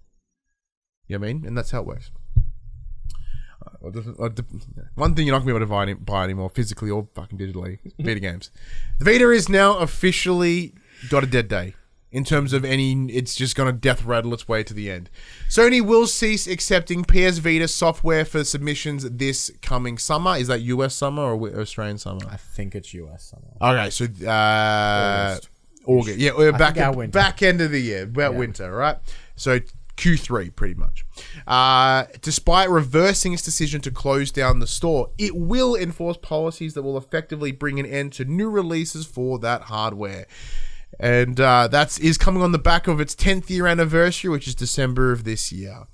You know what I mean? And that's how it works. One thing you're not gonna be able to buy anymore, physically or fucking digitally, is Vita games. The Vita is now officially got a dead day. In terms of it's just going to death rattle its way to the end. Sony will cease accepting PS Vita software for submissions this coming summer. Is that US summer or Australian summer? I think it's US summer. Okay, so August. Yeah, we're back end of the year, winter, right? So Q3, pretty much. Despite reversing its decision to close down the store, it will enforce policies that will effectively bring an end to new releases for that hardware. And that is coming on the back of its 10th year anniversary, which is December of this year.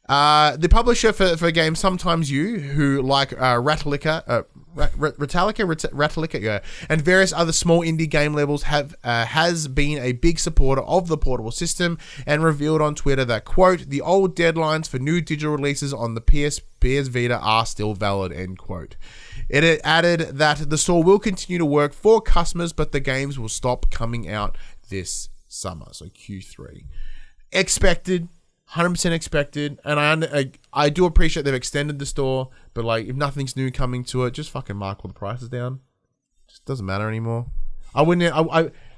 The publisher for games Sometimes You, who like Ratalica, and various other small indie game labels has been a big supporter of the portable system and revealed on Twitter that, quote, the old deadlines for new digital releases on the PS Vita are still valid, end quote. It added that the store will continue to work for customers, but the games will stop coming out this summer, so Q3. Expected. 100% expected, and I do appreciate they've extended the store, but like if nothing's new coming to it, just fucking mark all the prices down. Just doesn't matter anymore. I wouldn't.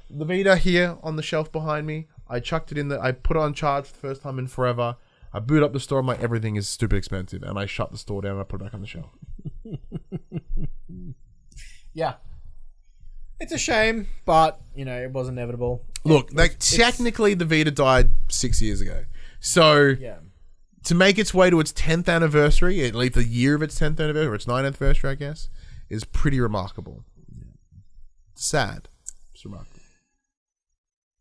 The Vita here on the shelf behind me, I chucked it in I put it on charge for the first time in forever. I boot up the store, I'm like, everything is stupid expensive, and I shut the store down and I put it back on the shelf. Yeah. It's a shame, but it was inevitable. Look, technically the Vita died 6 years ago. So, to make its way to its 10th anniversary, at least the year of its 10th anniversary, or its 9th anniversary, I guess, is pretty remarkable. Sad. It's remarkable.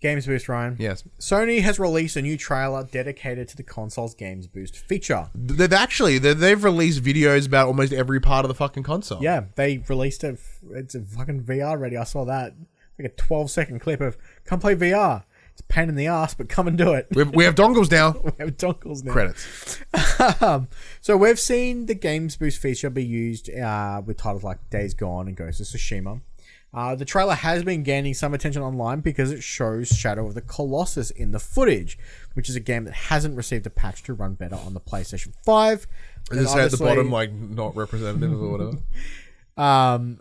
Games Boost, Ryan. Yes. Sony has released a new trailer dedicated to the console's Games Boost feature. They've released videos about almost every part of the fucking console. Yeah, they released it's a fucking VR ready. I saw that. Like a 12-second clip of, come play VR. It's a pain in the ass, but come and do it. We have dongles now. Credits. So we've seen the Games Boost feature be used with titles like Days Gone and Ghost of Tsushima. The trailer has been gaining some attention online because it shows Shadow of the Colossus in the footage, which is a game that hasn't received a patch to run better on the PlayStation 5. Does it say at the bottom, like, not representative or whatever?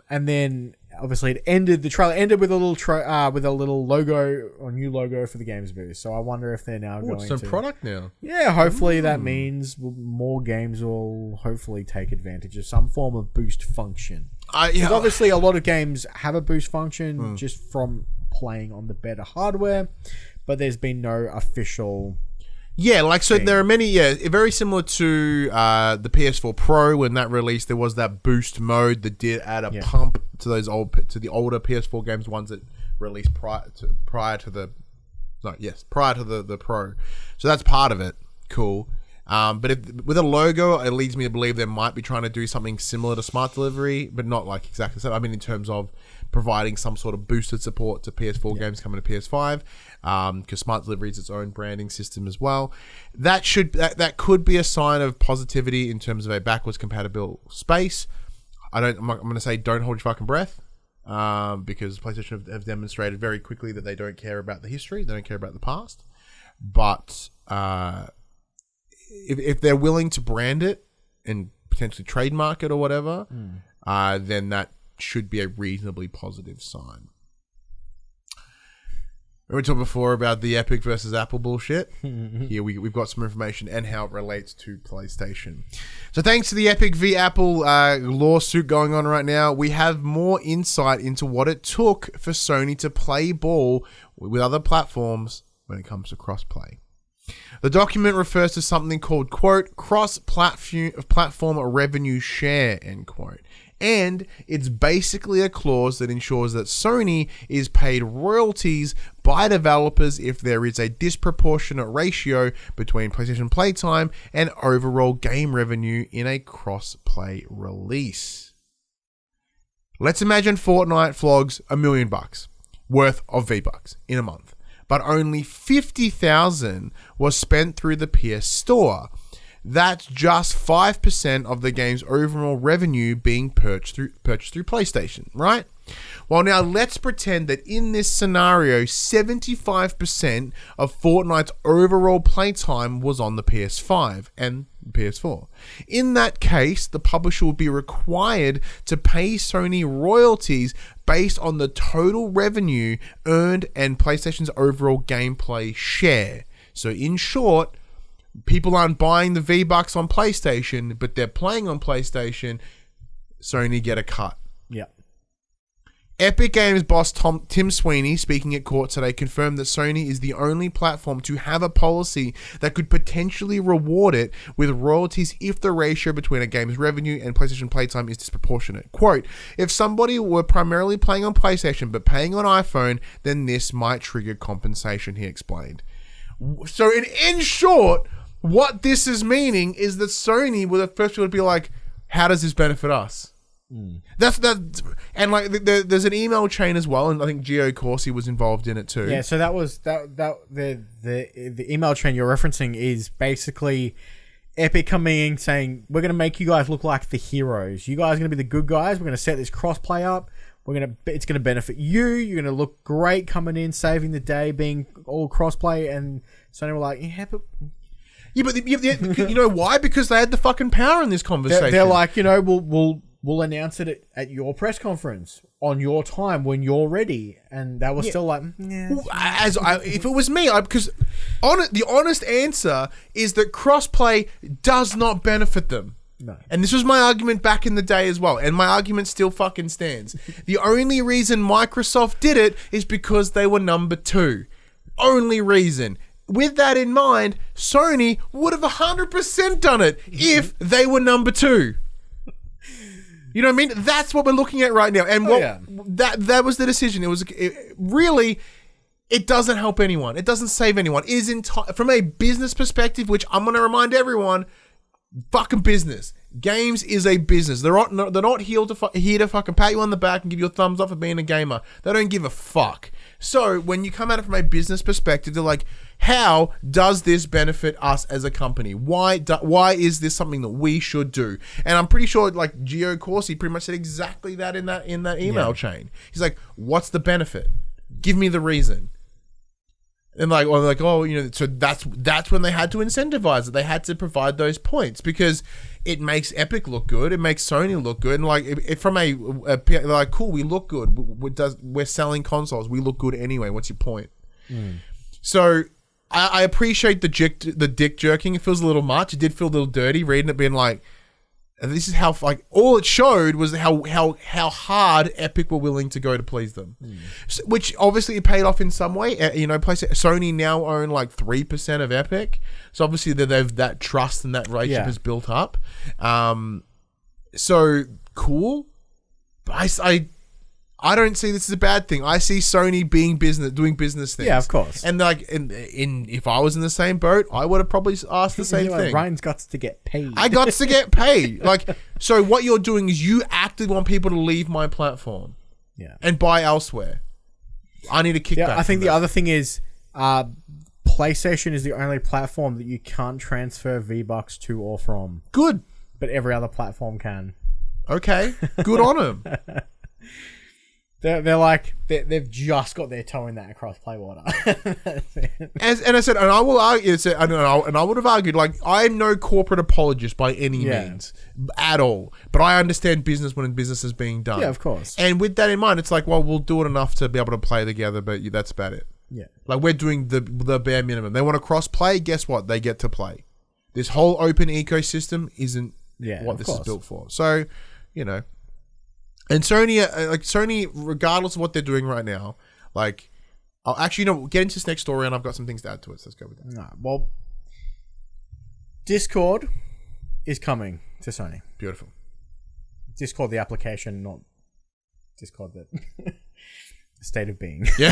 And then obviously the trailer ended with a little logo or new logo for the Games Boost. So I wonder if they're now going it's a product now. Yeah, hopefully that means more games will hopefully take advantage of some form of boost function. Because obviously a lot of games have a boost function just from playing on the better hardware, but there's been no official. Yeah, like, so there are many, very similar to the PS4 Pro. When that released, there was that boost mode that did add a pump to the older PS4 games, ones that released prior to the Pro. So that's part of it. Cool. But with a logo, it leads me to believe they might be trying to do something similar to Smart Delivery, but not like exactly so. I mean, in terms of providing some sort of boosted support to PS4 games coming to PS5, because Smart Delivery is its own branding system as well. That could be a sign of positivity in terms of a backwards compatible space. I'm going to say don't hold your fucking breath, because PlayStation have demonstrated very quickly that they don't care about the history, they don't care about the past. But if they're willing to brand it and potentially trademark it or whatever, then that should be a reasonably positive sign. We talked before about the Epic versus Apple bullshit. Here we've got some information and how it relates to PlayStation. So thanks to the Epic v Apple lawsuit going on right now, we have more insight into what it took for Sony to play ball with other platforms when it comes to crossplay. The document refers to something called, quote, cross-platform revenue share, end quote. And it's basically a clause that ensures that Sony is paid royalties by developers if there is a disproportionate ratio between PlayStation playtime and overall game revenue in a cross-play release. Let's imagine Fortnite flogs $1 million worth of V-Bucks in a month, but only 50,000 was spent through the PS Store. That's just 5% of the game's overall revenue being purchased through PlayStation, right? Well, now let's pretend that in this scenario, 75% of Fortnite's overall playtime was on the PS5 and PS4. In that case, the publisher would be required to pay Sony royalties based on the total revenue earned and PlayStation's overall gameplay share. So in short, people aren't buying the V-Bucks on PlayStation, but they're playing on PlayStation. Sony get a cut. Yeah. Epic Games boss Tim Sweeney, speaking at court today, confirmed that Sony is the only platform to have a policy that could potentially reward it with royalties if the ratio between a game's revenue and PlayStation playtime is disproportionate. Quote, if somebody were primarily playing on PlayStation but paying on iPhone, then this might trigger compensation, he explained. So in short, what this is meaning is that Sony were the first people to be like, how does this benefit us? That's that, and like there's an email chain as well, and I think Gio Corsi was involved in it too. Yeah, so that was the email chain you're referencing is basically Epic coming in saying, we're going to make you guys look like the heroes. You guys are going to be the good guys. We're going to set this crossplay up. It's going to benefit you. You're going to look great coming in, saving the day, being all crossplay. And Sony were like, yeah, but you know why? Because they had the fucking power in this conversation. They're like, we'll announce it at your press conference on your time when you're ready. And that was still like, yeah. If it was me, because the honest answer is that crossplay does not benefit them. No. And this was my argument back in the day as well. And my argument still fucking stands. The only reason Microsoft did it is because they were number 2. Only reason. With that in mind, Sony would have 100% done it if they were number 2. You know what I mean? That's what we're looking at right now. And that was the decision. It doesn't help anyone. It doesn't save anyone. It is from a business perspective, which I'm going to remind everyone, fucking business. Games is a business. They're not here to fucking pat you on the back and give you a thumbs up for being a gamer. They don't give a fuck. So when you come at it from a business perspective, they're like, how does this benefit us as a company? Why is this something that we should do? And I'm pretty sure like Gio Corsi pretty much said exactly that in that email chain. He's like, what's the benefit? Give me the reason. And so that's when they had to incentivize it. They had to provide those points because it makes Epic look good. It makes Sony look good. And like from like, cool, we look good. We're selling consoles. We look good anyway. What's your point? So I appreciate the dick jerking. It feels a little much. It did feel a little dirty reading it, being like, this is how like all it showed was how hard Epic were willing to go to please them, so, which obviously it paid off in some way. Sony now own like 3% of Epic, so obviously they've that trust and that relationship has built up. So cool, but I don't see this as a bad thing. I see Sony doing business things. Yeah, of course. And like, if I was in the same boat, I would have probably asked the same thing. Ryan's got to get paid. I got to get paid. Like, so what you're doing is you actively want people to leave my platform, and buy elsewhere. I need a kickback. Yeah, I think the other thing is, PlayStation is the only platform that you can't transfer V-Bucks to or from. Good, but every other platform can. Okay, good on them. They've just got their toe in that crossplay water. And I will argue, and I would have argued, like, I'm no corporate apologist by any means at all, but I understand business when business is being done. Yeah, of course. And with that in mind, it's like, well, we'll do it enough to be able to play together, but that's about it. Yeah, like we're doing the bare minimum. They want to cross play. Guess what? They get to play. This whole open ecosystem isn't what this is built for. So, And Sony, regardless of what they're doing right now, like, I'll actually, get into this next story, and I've got some things to add to it. So let's go with that. No, well, Discord is coming to Sony. Beautiful. Discord, the application, not Discord, the state of being. Yeah.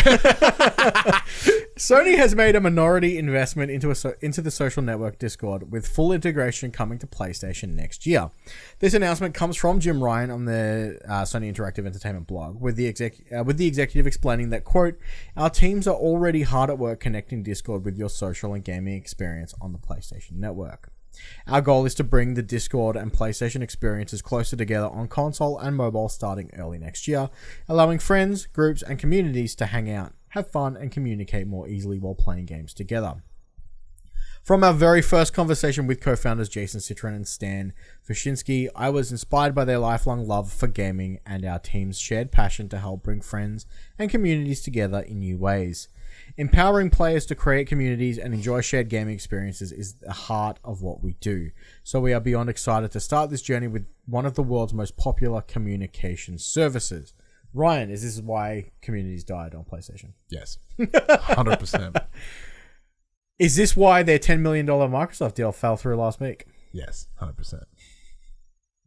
Sony has made a minority investment into the social network Discord, with full integration coming to PlayStation next year. This announcement comes from Jim Ryan on the Sony Interactive Entertainment blog, with the executive explaining that, quote, "Our teams are already hard at work connecting Discord with your social and gaming experience on the PlayStation Network. Our goal is to bring the Discord and PlayStation experiences closer together on console and mobile starting early next year, allowing friends, groups, and communities to hang out, have fun, and communicate more easily while playing games together. From our very first conversation with co-founders Jason Citron and Stan Fashinsky, I was inspired by their lifelong love for gaming and our team's shared passion to help bring friends and communities together in new ways. Empowering players to create communities and enjoy shared gaming experiences is the heart of what we do. So we are beyond excited to start this journey with one of the world's most popular communication services." Ryan, is this why communities died on PlayStation? Yes. 100%. Is this why their $10 million Microsoft deal fell through last week? Yes, 100%.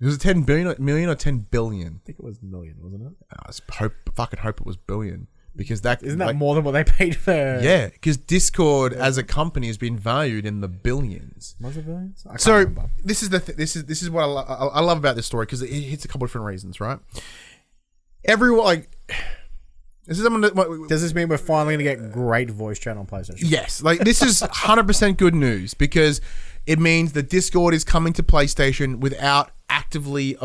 Was it 10 million or 10 billion? I think it was million, wasn't it? I fucking hope it was billion. because that Isn't that more than what they paid for? Yeah, because Discord as a company has been valued in the billions. Was it billions? I can't So remember. this is what I love about this story, because it hits a couple of different reasons, right? Everyone like this is Does this mean we're finally going to get great voice chat on PlayStation? yes, like this is 100% good news, because it means that Discord is coming to PlayStation without actively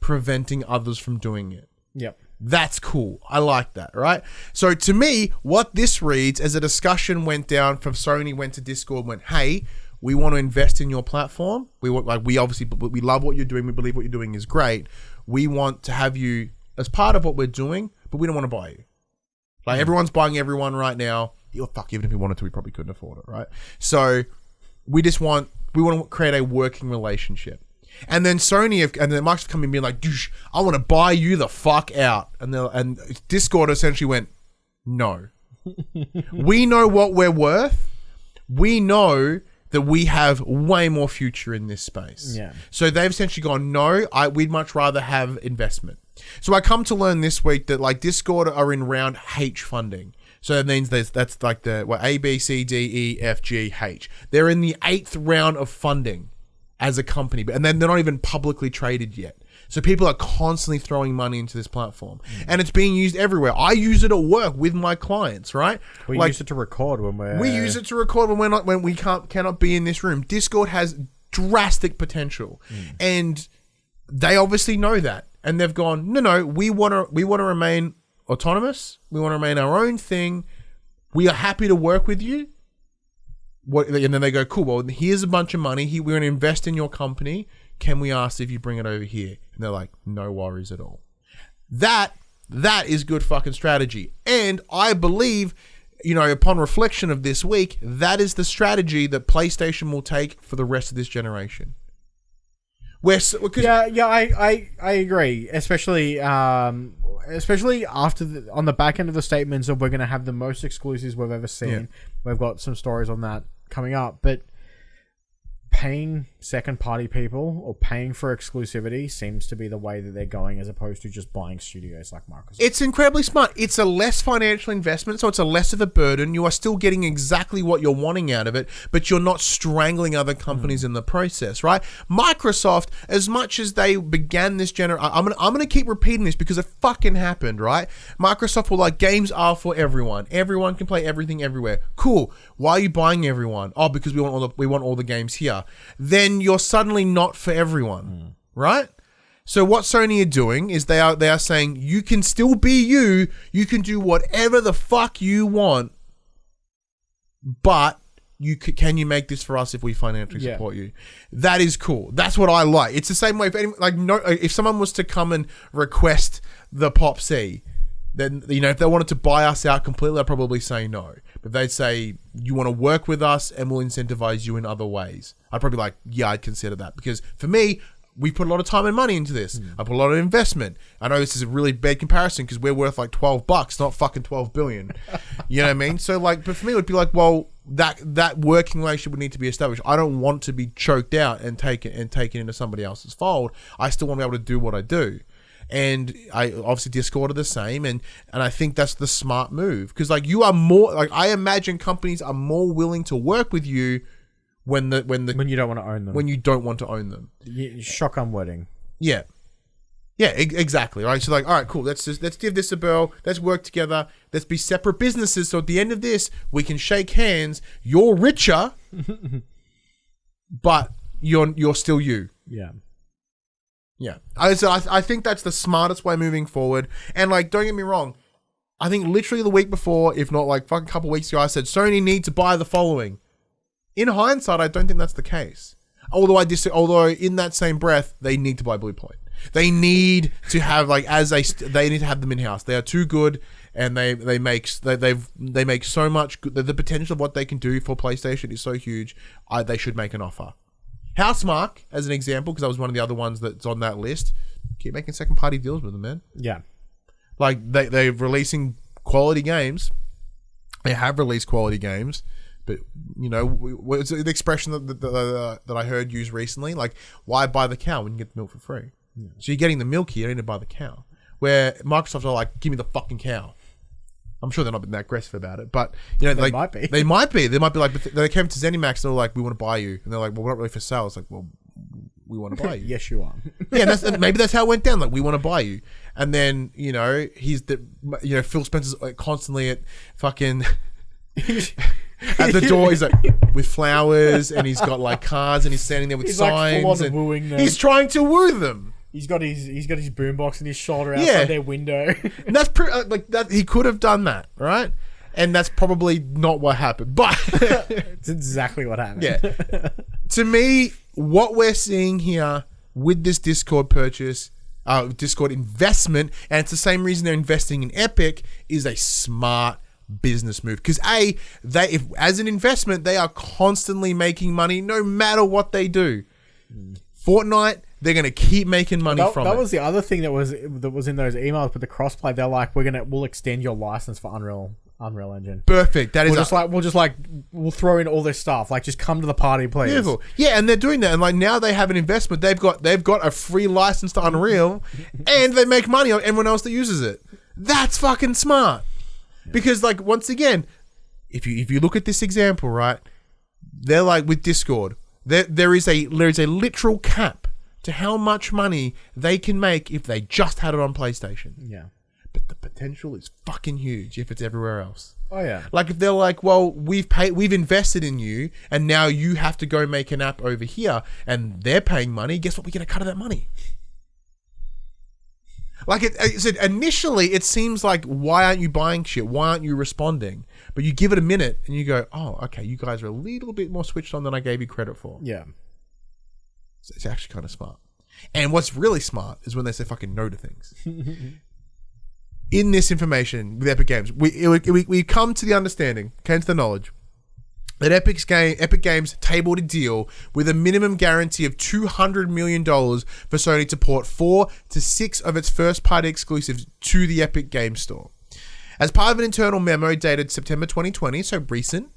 preventing others from doing it. Yep. That's cool. I like that, right? So to me, what this reads as a discussion went down from Sony, went to Discord, went, hey, we want to invest in your platform. We love what you're doing. We believe what you're doing is great. We want to have you as part of what we're doing, but we don't want to buy you. Like everyone's buying everyone right now. Even if we wanted to, we probably couldn't afford it, right? So we want to create a working relationship. And then Microsoft come in and be like, douche, I want to buy you the fuck out. And Discord essentially went, no. We know what we're worth. We know that we have way more future in this space. Yeah. So they've essentially gone, no, we'd much rather have investment. So I come to learn this week that like Discord are in round H funding. So that means that's like A, B, C, D, E, F, G, H. They're in the 8th round of funding as a company, and then they're not even publicly traded yet. So people are constantly throwing money into this platform, and it's being used everywhere. I use it at work with my clients, right? We use it to record when we use it to record when we cannot be in this room. Discord has drastic potential, and they obviously know that, and they've gone, no, we want to remain autonomous. We want to remain our own thing. We are happy to work with you. And then they go, cool, well, here's a bunch of money. We're going to invest in your company. Can we ask if you bring it over here? And they're like, no worries at all. That is good fucking strategy. And I believe, upon reflection of this week, that is the strategy that PlayStation will take for the rest of this generation. I agree, especially after on the back end of the statements of we're going to have the most exclusives we've ever seen. Yeah. We've got some stories on that coming up, but paying second party people or paying for exclusivity seems to be the way that they're going, as opposed to just buying studios like Microsoft. It's incredibly smart. It's a less financial investment, so it's a less of a burden. You are still getting exactly what you're wanting out of it, but you're not strangling other companies in the process, right? Microsoft, as much as they began this I'm gonna keep repeating this because it fucking happened, right? Microsoft were like, games are for everyone. Everyone can play everything everywhere. Cool. Why are you buying everyone? Oh, because we want all the games here. Then you're suddenly not for everyone, right? So what Sony are doing is they are saying, you can still be you can do whatever the fuck you want, but can you make this for us if we financially support you? That is cool. That's what I like. It's the same way if someone was to come and request the PopC, then if they wanted to buy us out completely, I'd probably say no. But they'd say, you want to work with us and we'll incentivize you in other ways. I'd probably be like, yeah, I'd consider that. Because for me, we put a lot of time and money into this. I put a lot of investment. I know this is a really bad comparison because we're worth like $12, not fucking 12 billion. You know what I mean? So but for me, it would be like, well, that working relationship would need to be established. I don't want to be choked out and taken into somebody else's fold. I still want to be able to do what I do. And I obviously Discord are the same, and I think that's the smart move, because you are more I imagine companies are more willing to work with you when you don't want to own them. When you don't want to own them. Shotgun wedding. Yeah. Yeah, exactly. Right. So all right, cool. Let's give this a whirl. Let's work together. Let's be separate businesses. So at the end of this, we can shake hands. You're richer, but you're still you. Yeah. Yeah, I think that's the smartest way moving forward. And don't get me wrong, I think literally the week before, if not fucking a couple of weeks ago, I said Sony need to buy the following. In hindsight, I don't think that's the case. Although in that same breath, they need to buy Bluepoint. They need to have they need to have them in house. They are too good, and they make so much good. The potential of what they can do for PlayStation is so huge. They should make an offer. Housemarque, as an example, because that was one of the other ones that's on that list. Keep making second party deals with them, man. Yeah. They're releasing quality games. They have released quality games, but what's the expression that I heard used recently? Why buy the cow when you get the milk for free? Yeah. So you're getting the milk here, you don't need to buy the cow. where Microsoft are like, give me the fucking cow. I'm sure they're not been that aggressive about it, but they might be. They might be. They might be like, they came to ZeniMax and they're like, we want to buy you, and they're like, well, we're not really for sale. It's like, well, we want to buy you. Yes, you are. Yeah, and maybe that's how it went down. Like, we want to buy you, and then Phil Spencer's like constantly at fucking at the door. He's like with flowers, and he's got like cards, and he's standing there with He's signs. like full on and wooing them. he's trying to woo them. He's got his boombox in his shoulder outside their window. And that's like that. He could have done that, right? And that's probably not what happened. But it's exactly what happened. Yeah. To me, what we're seeing here with this Discord purchase, Discord investment, and it's the same reason they're investing in Epic, is a smart business move. Because as an investment, they are constantly making money no matter what they do. Fortnite, they're going to keep making money from it. That was the other thing that was in those emails with the crossplay. They're like, we'll extend your license for Unreal Engine. Perfect. That is we'll throw in all this stuff. Like, just come to the party, please. Beautiful. Yeah, and they're doing that, and like now they have an investment. They've got a free license to Unreal, and they make money on everyone else that uses it. That's fucking smart. Because like once again, if you look at this example, right, they're like with Discord, there is a literal cap to how much money they can make if they just had it on PlayStation. Yeah. But the potential is fucking huge if it's everywhere else. Oh yeah. Like if they're like, well, we've invested in you, and now you have to go make an app over here, and they're paying money. Guess what? We get a cut of that money. Like I said, initially it seems like, why aren't you buying shit? Why aren't you responding? But you give it a minute and you go, oh, okay, you guys are a little bit more switched on than I gave you credit for. Yeah. So it's actually kind of smart. And what's really smart is when they say fucking no to things. In this information with Epic Games, we come to the understanding, came to the knowledge, that Epic Games tabled a deal with a minimum guarantee of $200 million for Sony to port 4 to 6 of its first-party exclusives to the Epic Games Store. As part of an internal memo dated September 2020, so recent,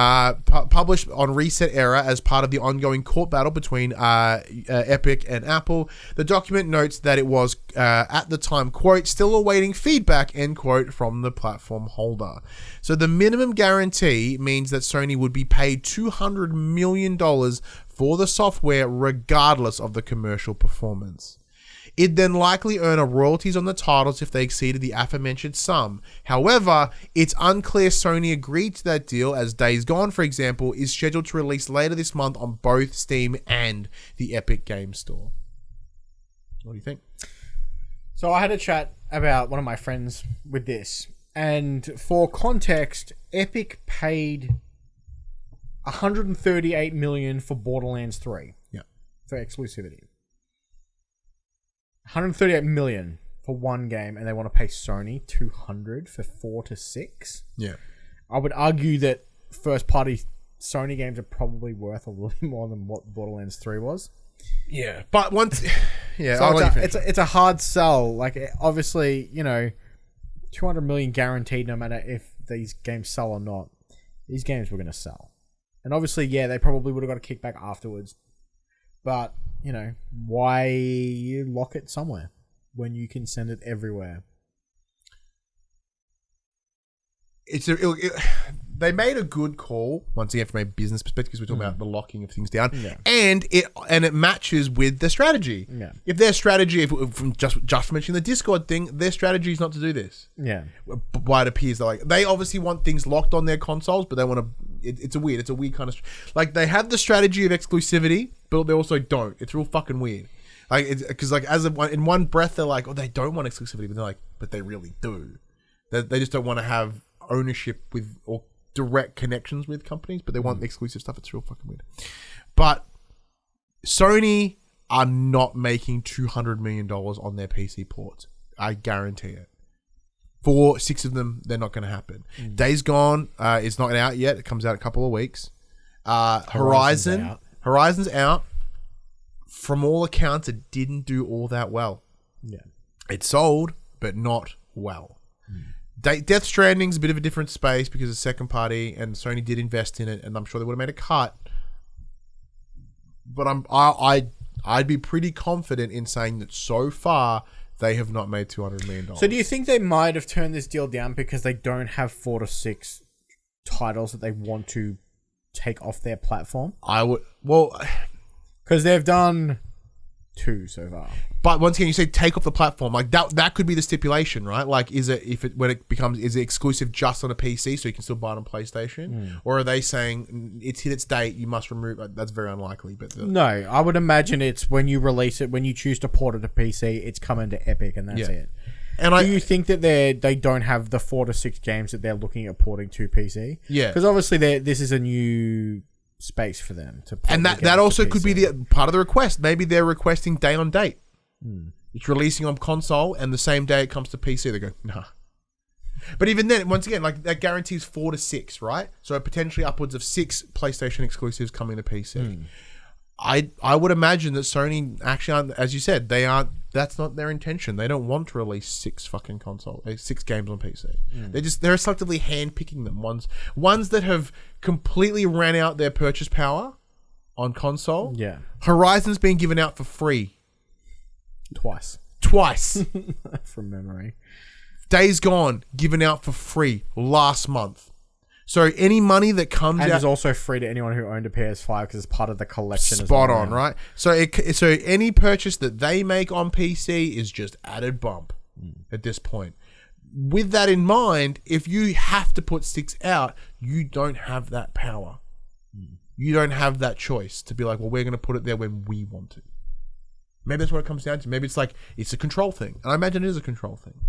published on Reset Era as part of the ongoing court battle between Epic and Apple, the document notes that it was, at the time, quote, still awaiting feedback, end quote, from the platform holder. So the minimum guarantee means that Sony would be paid $200 million for the software regardless of the commercial performance. It'd then likely earn a royalties on the titles if they exceeded the aforementioned sum. However, it's unclear Sony agreed to that deal, as Days Gone, for example, is scheduled to release later this month on both Steam and the Epic Games Store. What do you think? So I had a chat about one of my friends with this, and for context, Epic paid $138 million for Borderlands 3. Yeah. For exclusivity. $138 million for one game, and they want to pay Sony $200 for 4 to 6. Yeah, I would argue that first-party Sony games are probably worth a little bit more than what Borderlands 3 was. Yeah, but once, yeah, so it's a hard sell. Like, obviously, $200 million guaranteed, no matter if these games sell or not. These games were going to sell, and obviously, yeah, they probably would have got a kickback afterwards, but. Why lock it somewhere when you can send it everywhere? They made a good call once again from a business perspective, because we're talking about the locking of things down, yeah. and it matches with their strategy. Yeah. If their strategy, from just mentioning the Discord thing, their strategy is not to do this. Yeah. Why it appears they obviously want things locked on their consoles, but they want to. It's a weird kind of like they have the strategy of exclusivity, but they also don't. It's real fucking weird. Like because in one breath they're like, oh, they don't want exclusivity, but they're like, but they really do. They just don't want to have ownership with or direct connections with companies, but they want exclusive stuff. It's real fucking weird. But Sony are not making $200 million on their PC ports. I guarantee it. 4, 6 of them, they're not going to happen. Days Gone is not out yet. It comes out in a couple of weeks. Horizon's out. From all accounts, it didn't do all that well. Yeah. It sold, but not well. Death Stranding's a bit of a different space because it's second party, and Sony did invest in it, and I'm sure they would have made a cut. But I'd be pretty confident in saying that so far They have not made $200 million. So do you think they might have turned this deal down because they don't have 4 to 6 titles that they want to take off their platform? I would... Well... Because they've done 2 so far. But once again, you say take off the platform. Like that could be the stipulation, right? Like, is it exclusive just on a PC so you can still buy it on PlayStation? Or are they saying it's hit its date, you must remove it? That's very unlikely. But no, I would imagine it's when you release it, when you choose to port it to PC, it's coming to Epic and that's it. And do you think that they don't have the 4 to 6 games that they're looking at porting to PC? Yeah. Because obviously this is a new space for them to port. And that also could be the part of the request. Maybe they're requesting day on date. It's releasing on console, and the same day it comes to PC, they go, nah. But even then, once again, like that guarantees 4 to 6, right? So potentially upwards of 6 PlayStation exclusives coming to PC. I would imagine that Sony actually aren't, as you said, they aren't. That's not their intention. They don't want to release 6 fucking 6 games on PC. They're selectively handpicking them. Ones that have completely ran out their purchase power on console. Yeah. Horizon's been given out for free. Twice. From memory. Days Gone, given out for free last month. So any money that comes out... And is also free to anyone who owned a PS5 because it's part of the collection Spot on, right? So any purchase that they make on PC is just added bump at this point. With that in mind, if you have to put 6 out, you don't have that power. You don't have that choice to be like, well, we're going to put it there when we want to. Maybe that's what it comes down to. Maybe it's like, it's a control thing. And I imagine it is a control thing.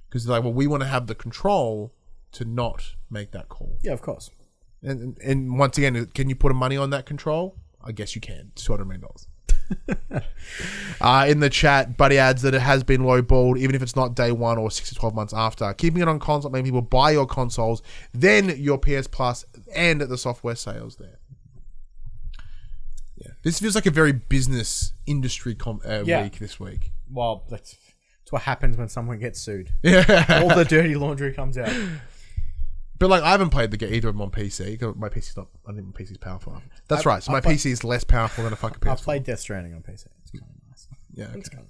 Because they're like, well, we want to have the control to not make that call. Yeah, of course. And once again, can you put a money on that control? I guess you can. $200 million. In the chat, Buddy adds that it has been lowballed, even if it's not day 1 or 6 to 12 months after. Keeping it on console, making people buy your consoles, then your PS Plus and the software sales there. Yeah, this feels like a very business industry week this week. Well, that's what happens when someone gets sued. Yeah, all the dirty laundry comes out. But like, I haven't played either of them on PC because my PC's not. I think my PC's powerful enough. That's right. So my PC is less powerful than a fucking PS4. I played Death Stranding on PC. It's kind of nice. Yeah, okay. It's kind of...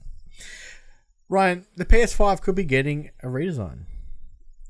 Ryan, the PS5 could be getting a redesign.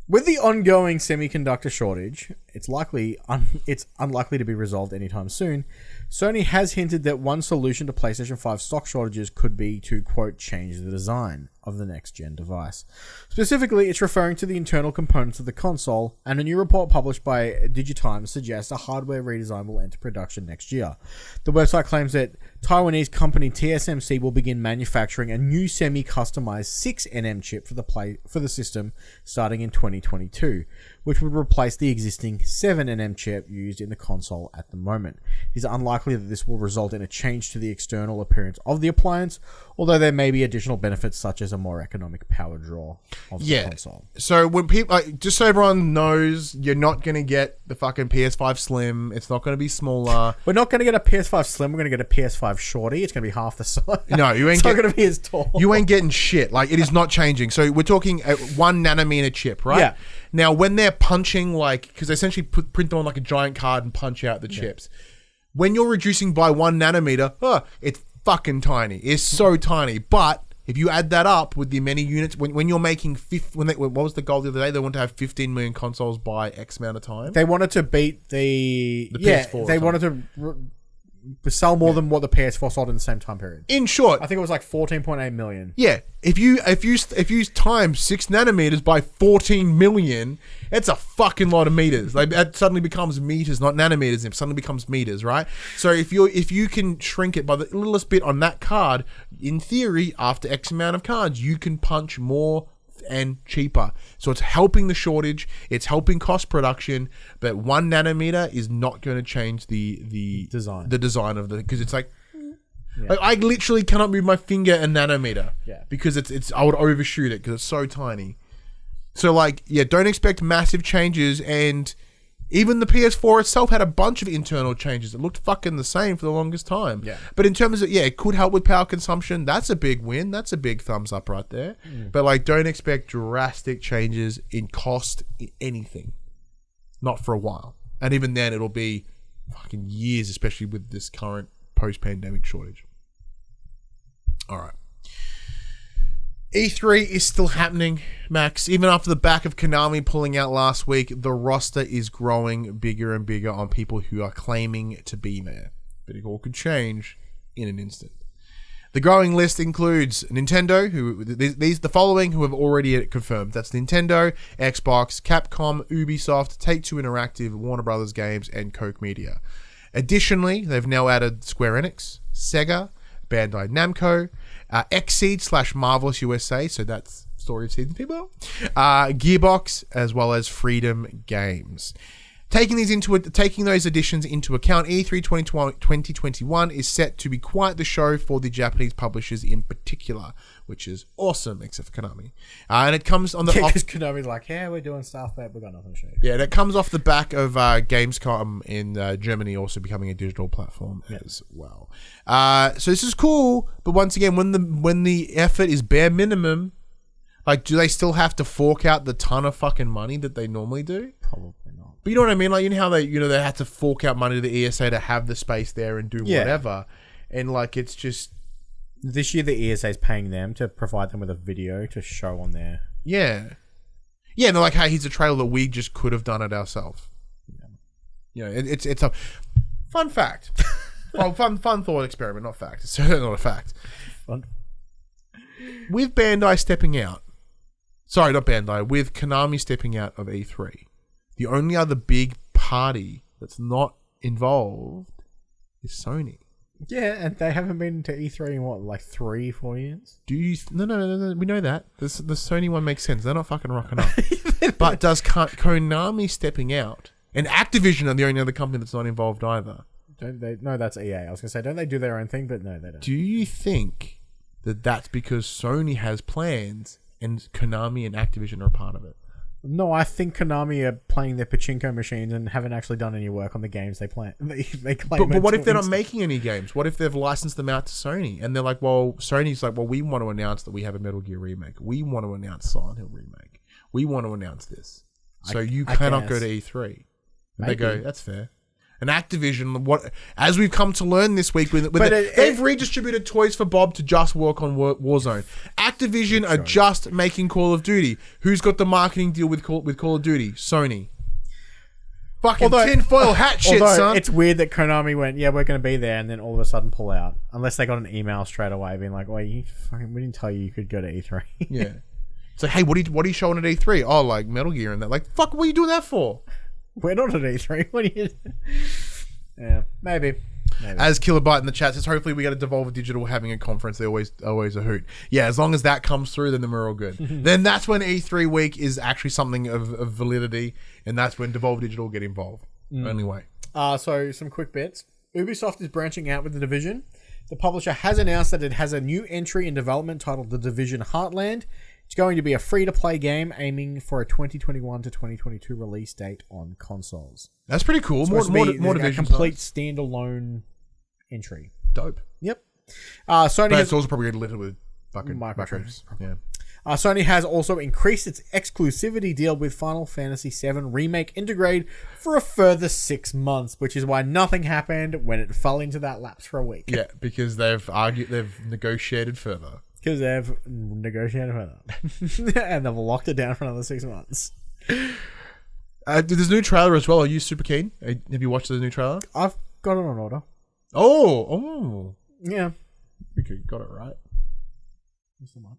With the ongoing semiconductor shortage, it's unlikely to be resolved anytime soon. Sony has hinted that one solution to PlayStation 5 stock shortages could be to, quote, change the design of the next-gen device. Specifically, it's referring to the internal components of the console, and a new report published by Digitimes suggests a hardware redesign will enter production next year. The website claims that Taiwanese company TSMC will begin manufacturing a new semi-customized 6nm chip for the system starting in 2022, which would replace the existing 7nm chip used in the console at the moment. It is unlikely that this will result in a change to the external appearance of the appliance, although there may be additional benefits such as a more economic power draw of the console. So when people, just so everyone knows, you're not going to get the fucking PS5 Slim. It's not going to be smaller. We're not going to get a PS5 Slim. We're going to get a PS5 Shorty. It's going to be half the size. No, you ain't. It's not going to be as tall. You ain't getting shit. Like, it is not changing. So we're talking a 1 nanometer chip, right? Yeah. Now, when they're punching, because they essentially print on like a giant card and punch out the chips. When you're reducing by 1 nanometer, it's fucking tiny. It's so tiny. But if you add that up with the many units, when you're making what was the goal the other day? They want to have 15 million consoles by X amount of time. They wanted to beat the PS4. They wanted to sell more than what the PS4 sold in the same time period. In short, I think it was like 14.8 million. Yeah, if you times 6 nanometers by 14 million, it's a fucking lot of meters. Like, that suddenly becomes meters, not nanometers. It suddenly becomes meters, right? So if you can shrink it by the littlest bit on that card, in theory, after X amount of cards, you can punch more and cheaper. So it's helping the shortage, it's helping cost production, but 1 nanometer is not going to change the design of the, because it's like, I literally cannot move my finger a nanometer because it's I would overshoot it because it's so tiny. So don't expect massive changes. And even the PS4 itself had a bunch of internal changes. It looked fucking the same for the longest time. Yeah. But in terms of, it could help with power consumption. That's a big win. That's a big thumbs up right there. But don't expect drastic changes in cost, in anything. Not for a while. And even then, it'll be fucking years, especially with this current post-pandemic shortage. All right. E3 is still happening, Max. Even after the back of Konami pulling out last week, the roster is growing bigger and bigger on people who are claiming to be there. But it all could change in an instant. The growing list includes Nintendo, the following who have already confirmed. That's Nintendo, Xbox, Capcom, Ubisoft, Take-Two Interactive, Warner Brothers Games, and Koch Media. Additionally, they've now added Square Enix, Sega, Bandai Namco, Xseed / Marvelous USA, so that's Story of Seeds and people, Gearbox, as well as Freedom Games. Taking those additions into account, E3 2021 is set to be quite the show for the Japanese publishers in particular, which is awesome, except for Konami. And it comes on the... Because Konami's like, yeah, we're doing stuff, but we've got nothing to show you. Yeah, and it comes off the back of Gamescom in Germany also becoming a digital platform as well. So this is cool, but once again, when the effort is bare minimum, like, do they still have to fork out the ton of fucking money that they normally do? Probably not. But you know what I mean? Like, you know how they had to fork out money to the ESA to have the space there and do whatever. And like, it's just... This year the ESA is paying them to provide them with a video to show on there. Yeah. Yeah, and they're like, hey, here's a trailer that we just could have done it ourselves. Yeah. You know, it's a fun fact. Well, fun thought experiment, not fact. It's certainly not a fact. Fun. With Bandai stepping out... Sorry, not Bandai. With Konami stepping out of E3, the only other big party that's not involved is Sony. Yeah, and they haven't been to E3 in what, like 3-4 years? Do you... No. We know that. The Sony one makes sense. They're not fucking rocking up. But does Konami stepping out... And Activision are the only other company that's not involved either. Don't they? No, that's EA. I was going to say, don't they do their own thing? But no, they don't. Do you think that that's because Sony has plans and Konami and Activision are a part of it? No, I think Konami are playing their pachinko machines and haven't actually done any work on the games they plan. They claim. But what if they're not making any games? What if they've licensed them out to Sony and they're like, well, Sony's like, well, we want to announce that we have a Metal Gear remake. We want to announce Silent Hill remake. We want to announce this. So you cannot go to E3. And they go, that's fair. And Activision, as we've come to learn this week, they've redistributed toys for Bob to just work on Warzone. Activision are just making Call of Duty. Who's got the marketing deal with Call of Duty? Sony. Fucking tinfoil hat shit, son. It's weird that Konami went, yeah, we're going to be there, and then all of a sudden pull out. Unless they got an email straight away being like, we didn't tell you could go to E3. Yeah. It's like, hey, what are you showing at E3? Oh, like Metal Gear and that. Like, fuck, what are you doing that for? We're not at E3. What are you... Yeah, maybe. As Killerbyte in the chat says, hopefully we get a Devolver Digital having a conference. They're always a hoot. Yeah, as long as that comes through, then we're all good. Then that's when E3 week is actually something of validity, and that's when Devolver Digital get involved. Only way. So some quick bits. Ubisoft is branching out with The Division. The publisher has announced that it has a new entry in development titled The Division Heartland. It's going to be a free-to-play game aiming for a 2021 to 2022 release date on consoles. That's pretty cool. More Division. A complete standalone entry. Dope. Yep. Sony but it's also probably littered with fucking microtransactions. Yeah. Sony has also increased its exclusivity deal with Final Fantasy VII Remake Intergrade for a further 6 months, which is why nothing happened when it fell into that lapse for a week. Yeah, because they've negotiated further. Because they've negotiated further. And they've locked it down for another 6 months. There's a new trailer as well. Are you super keen? Have you watched the new trailer? I've got it on order. Oh. Yeah. Okay, got it right. Just the one.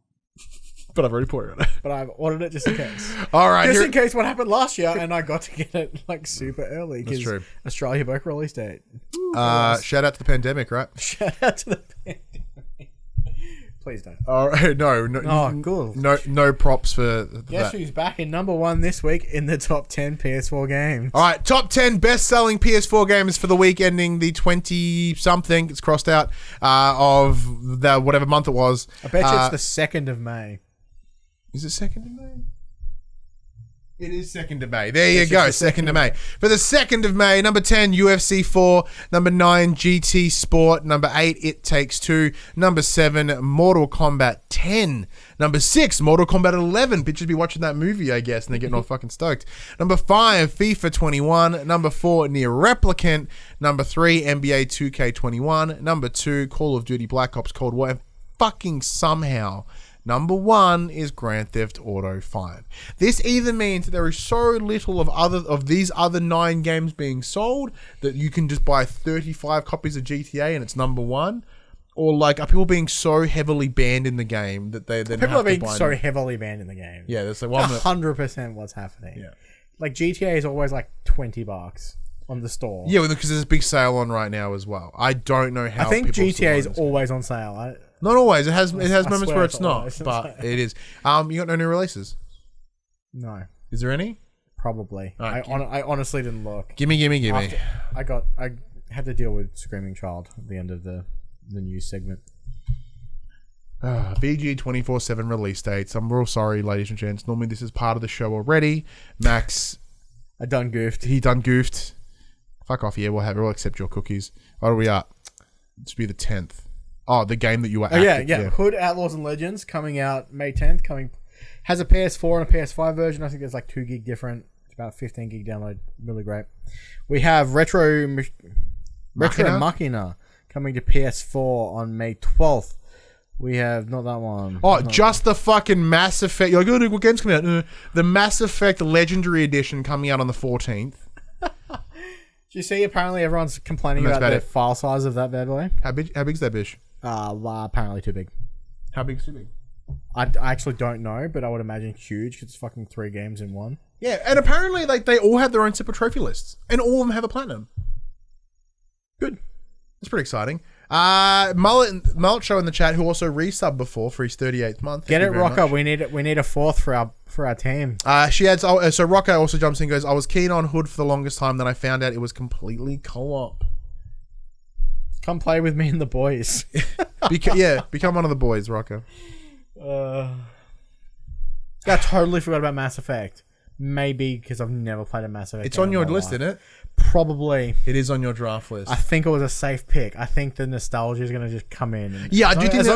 But I've already put it on it. But I've ordered it just in case. All right. Just in case what happened last year, and I got to get it like super early. That's true. Australia broke release date. Shout out to the pandemic, right? Shout out to the pandemic. Please don't. All right, no. Oh, cool. No props for Guess who's back in number 1 this week in the top 10 PS4 games? All right, top 10 best-selling PS4 games for the week ending the 20-something, it's crossed out, of the whatever month it was. I bet you it's the 2nd of May. Is it 2nd of May? It is 2nd of May. There you go, 2nd of May. For the 2nd of May, number 10, UFC 4. Number 9, GT Sport. Number 8, It Takes Two. Number 7, Mortal Kombat 10. Number 6, Mortal Kombat 11. Bitches be watching that movie, I guess, and they're getting all fucking stoked. Number 5, FIFA 21. Number 4, NieR Replicant. Number 3, NBA 2K21. Number 2, Call of Duty Black Ops Cold War. And fucking somehow Number 1 is Grand Theft Auto 5. This either means that there is so little of these other 9 games being sold that you can just buy 35 copies of GTA and it's number 1, or like are people being so heavily banned in the game that they then People have are to being buy so them? heavily banned in the game. Yeah, that's like 100% what's happening. Yeah. Like GTA is always like $20 on the store. Yeah, because there's a big sale on right now as well. I don't know how. I think people still GTA buy is this game. always on sale. Not always. It has I moments swear where it's it's not, always on but sale. it is. You got no new releases? No, Is there any? probably. Alright, I honestly didn't look. Gimme. I had to deal with Screaming Child at the end of the news segment. VG 24/7 release dates. I'm real sorry, ladies and gents. Normally this is part of the show already. Max, I done goofed. he done goofed. Fuck off, yeah. We'll accept your cookies. What are we at? It should be the 10th. Oh, the game that you were. Oh yeah. Hood, Outlaws and Legends coming out May 10th. Has a PS4 and a PS5 version. I think there's like 2 gig different. It's about 15 gig download. Really great. We have Retro Machina coming to PS4 on May 12th. We have not that one. Oh, just the fucking Mass Effect. You're like, oh, what game's coming out? No, the Mass Effect Legendary Edition coming out on the 14th. Do you see? Apparently, everyone's complaining And that's about about the it. file size of that bad boy. How big's that bitch? Apparently too big. How big's too big? I actually don't know, but I would imagine huge because it's fucking 3 games in one. Yeah, and apparently, like, they all have their own separate trophy lists, and all of them have a platinum. Good. That's pretty exciting. Mullet Show in the chat, who also resubbed before for his 38th month. Get it, Rocco. We need a 4th for our team. She adds. So Rocco also jumps in and goes, I was keen on Hood for the longest time, then I found out it was completely co-op. Come play with me and the boys. Become one of the boys, Rocco. I totally forgot about Mass Effect. Maybe because I've never played a Mass Effect. It's on your list, isn't it? Probably. It is on your draft list. I think it was a safe pick. I think the nostalgia is going to just come in. And Yeah, I do think as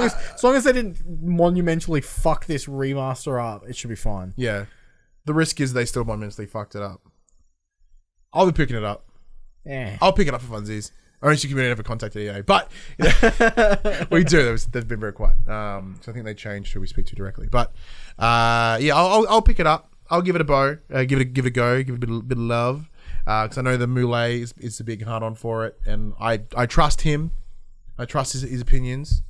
long as they didn't monumentally fuck this remaster up, it should be fine. Yeah. The risk is they still monumentally fucked it up. I'll be picking it up. Yeah. I'll pick it up for funsies. Unless you can never contact EA. But we do. They've been very quiet. So I think they changed who we speak to directly. But I'll pick it up. I'll give it a go. Give it a go. Give it a bit of love. Because I know the Moulet is a big hard on for it, and I trust him. I trust his opinions.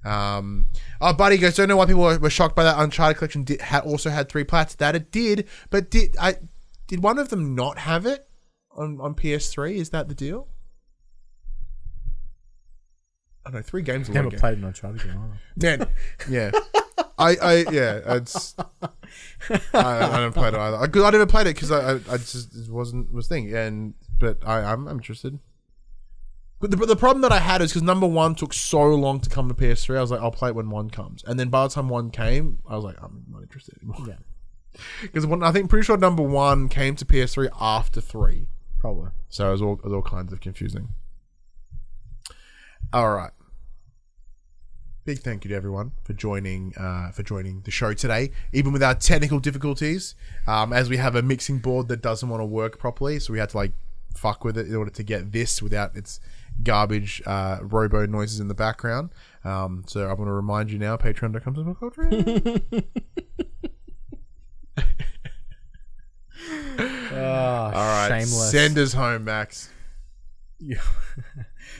Buddy goes, don't know why people were shocked by that Uncharted collection. Also had 3 plats. That it did, but did one of them not have it on PS3? Is that the deal? I don't know. 3 games. Never played an Uncharted game. Man, yeah. I don't play it either. I never played it because I just it was thing. But I'm interested. But the problem that I had is because number 1 took so long to come to PS3. I was like, I'll play it when 1 comes, and then by the time 1 came, I was like, I'm not interested anymore. Yeah. Because pretty sure number 1 came to PS3 after 3. Probably. So it was all kinds of confusing. All right. Big thank you to everyone for joining the show today, even with our technical difficulties, as we have a mixing board that doesn't want to work properly, so we had to like fuck with it in order to get this without its garbage robo noises in the background. So I'm going to remind you now, patreon.com/popculture. All right, shameless. send us home, Max.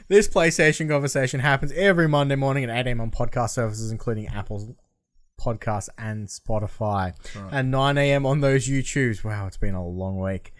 This PlayStation conversation happens every Monday morning at 8 a.m. on podcast services, including Apple's Podcasts and Spotify. Right. And 9 a.m. on those YouTubes. Wow, it's been a long week.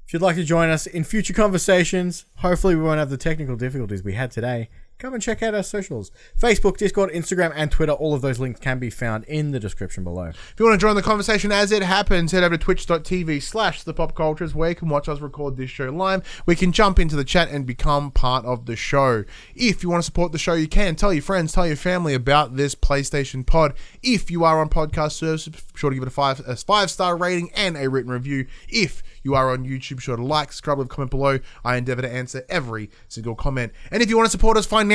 If you'd like to join us in future conversations, hopefully we won't have the technical difficulties we had today, come and check out our socials. Facebook, Discord, Instagram, and Twitter. All of those links can be found in the description below. If you want to join the conversation as it happens, head over to twitch.tv/thepopcultures, where you can watch us record this show live. We can jump into the chat and become part of the show. If you want to support the show, you can. Tell your friends, tell your family about this PlayStation pod. If you are on podcast services, be sure to give it a 5-star rating and a written review. If you are on YouTube, be sure to like, subscribe, leave a comment below. I endeavor to answer every single comment. And if you want to support us financially,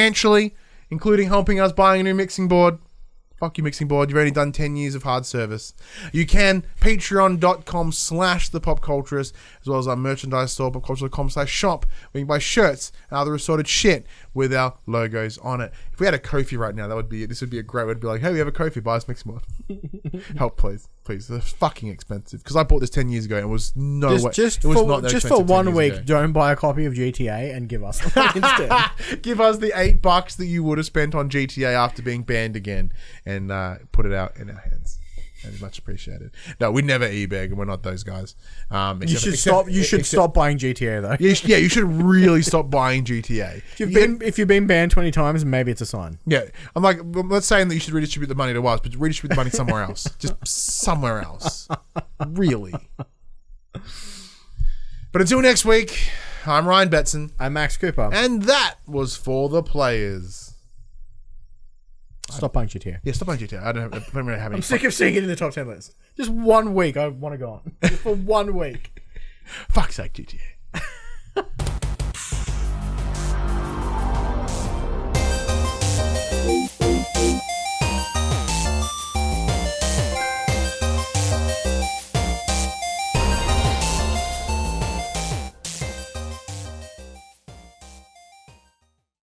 including helping us buying a new mixing board, fuck you, mixing board, you've only done 10 years of hard service. You can patreon.com/thepopculturist, as well as our merchandise store, popculture.com/shop, where you can buy shirts and other assorted shit with our logos on it. If we had a Ko-fi right now, this would be a great way to be like, hey, we have a Ko-fi, buy us Mixmod. Help, please. They're fucking expensive. Because I bought this 10 years ago and it was no way. Just it was for, not that just for expensive 10 1 years week, ago. don't buy a copy of GTA and give us the money instead. Give us the $8 that you would have spent on GTA after being banned again and put it out in our hands. That is much appreciated. No, we never e-bag and we're not those guys. You should stop buying GTA though. Yeah, you should really stop buying GTA. If you've been banned 20 times, maybe it's a sign. Yeah, I'm not saying that you should redistribute the money to us, but redistribute the money somewhere else. Just somewhere else. Really. But until next week, I'm Ryan Betson. I'm Max Cooper. And that was For the Players. Stop buying GTA. Yeah, stop buying GTA. I don't really have any. I'm sick of seeing it in the top 10 list. Just 1 week, I want to go on. Just for 1 week. Fuck's sake, GTA.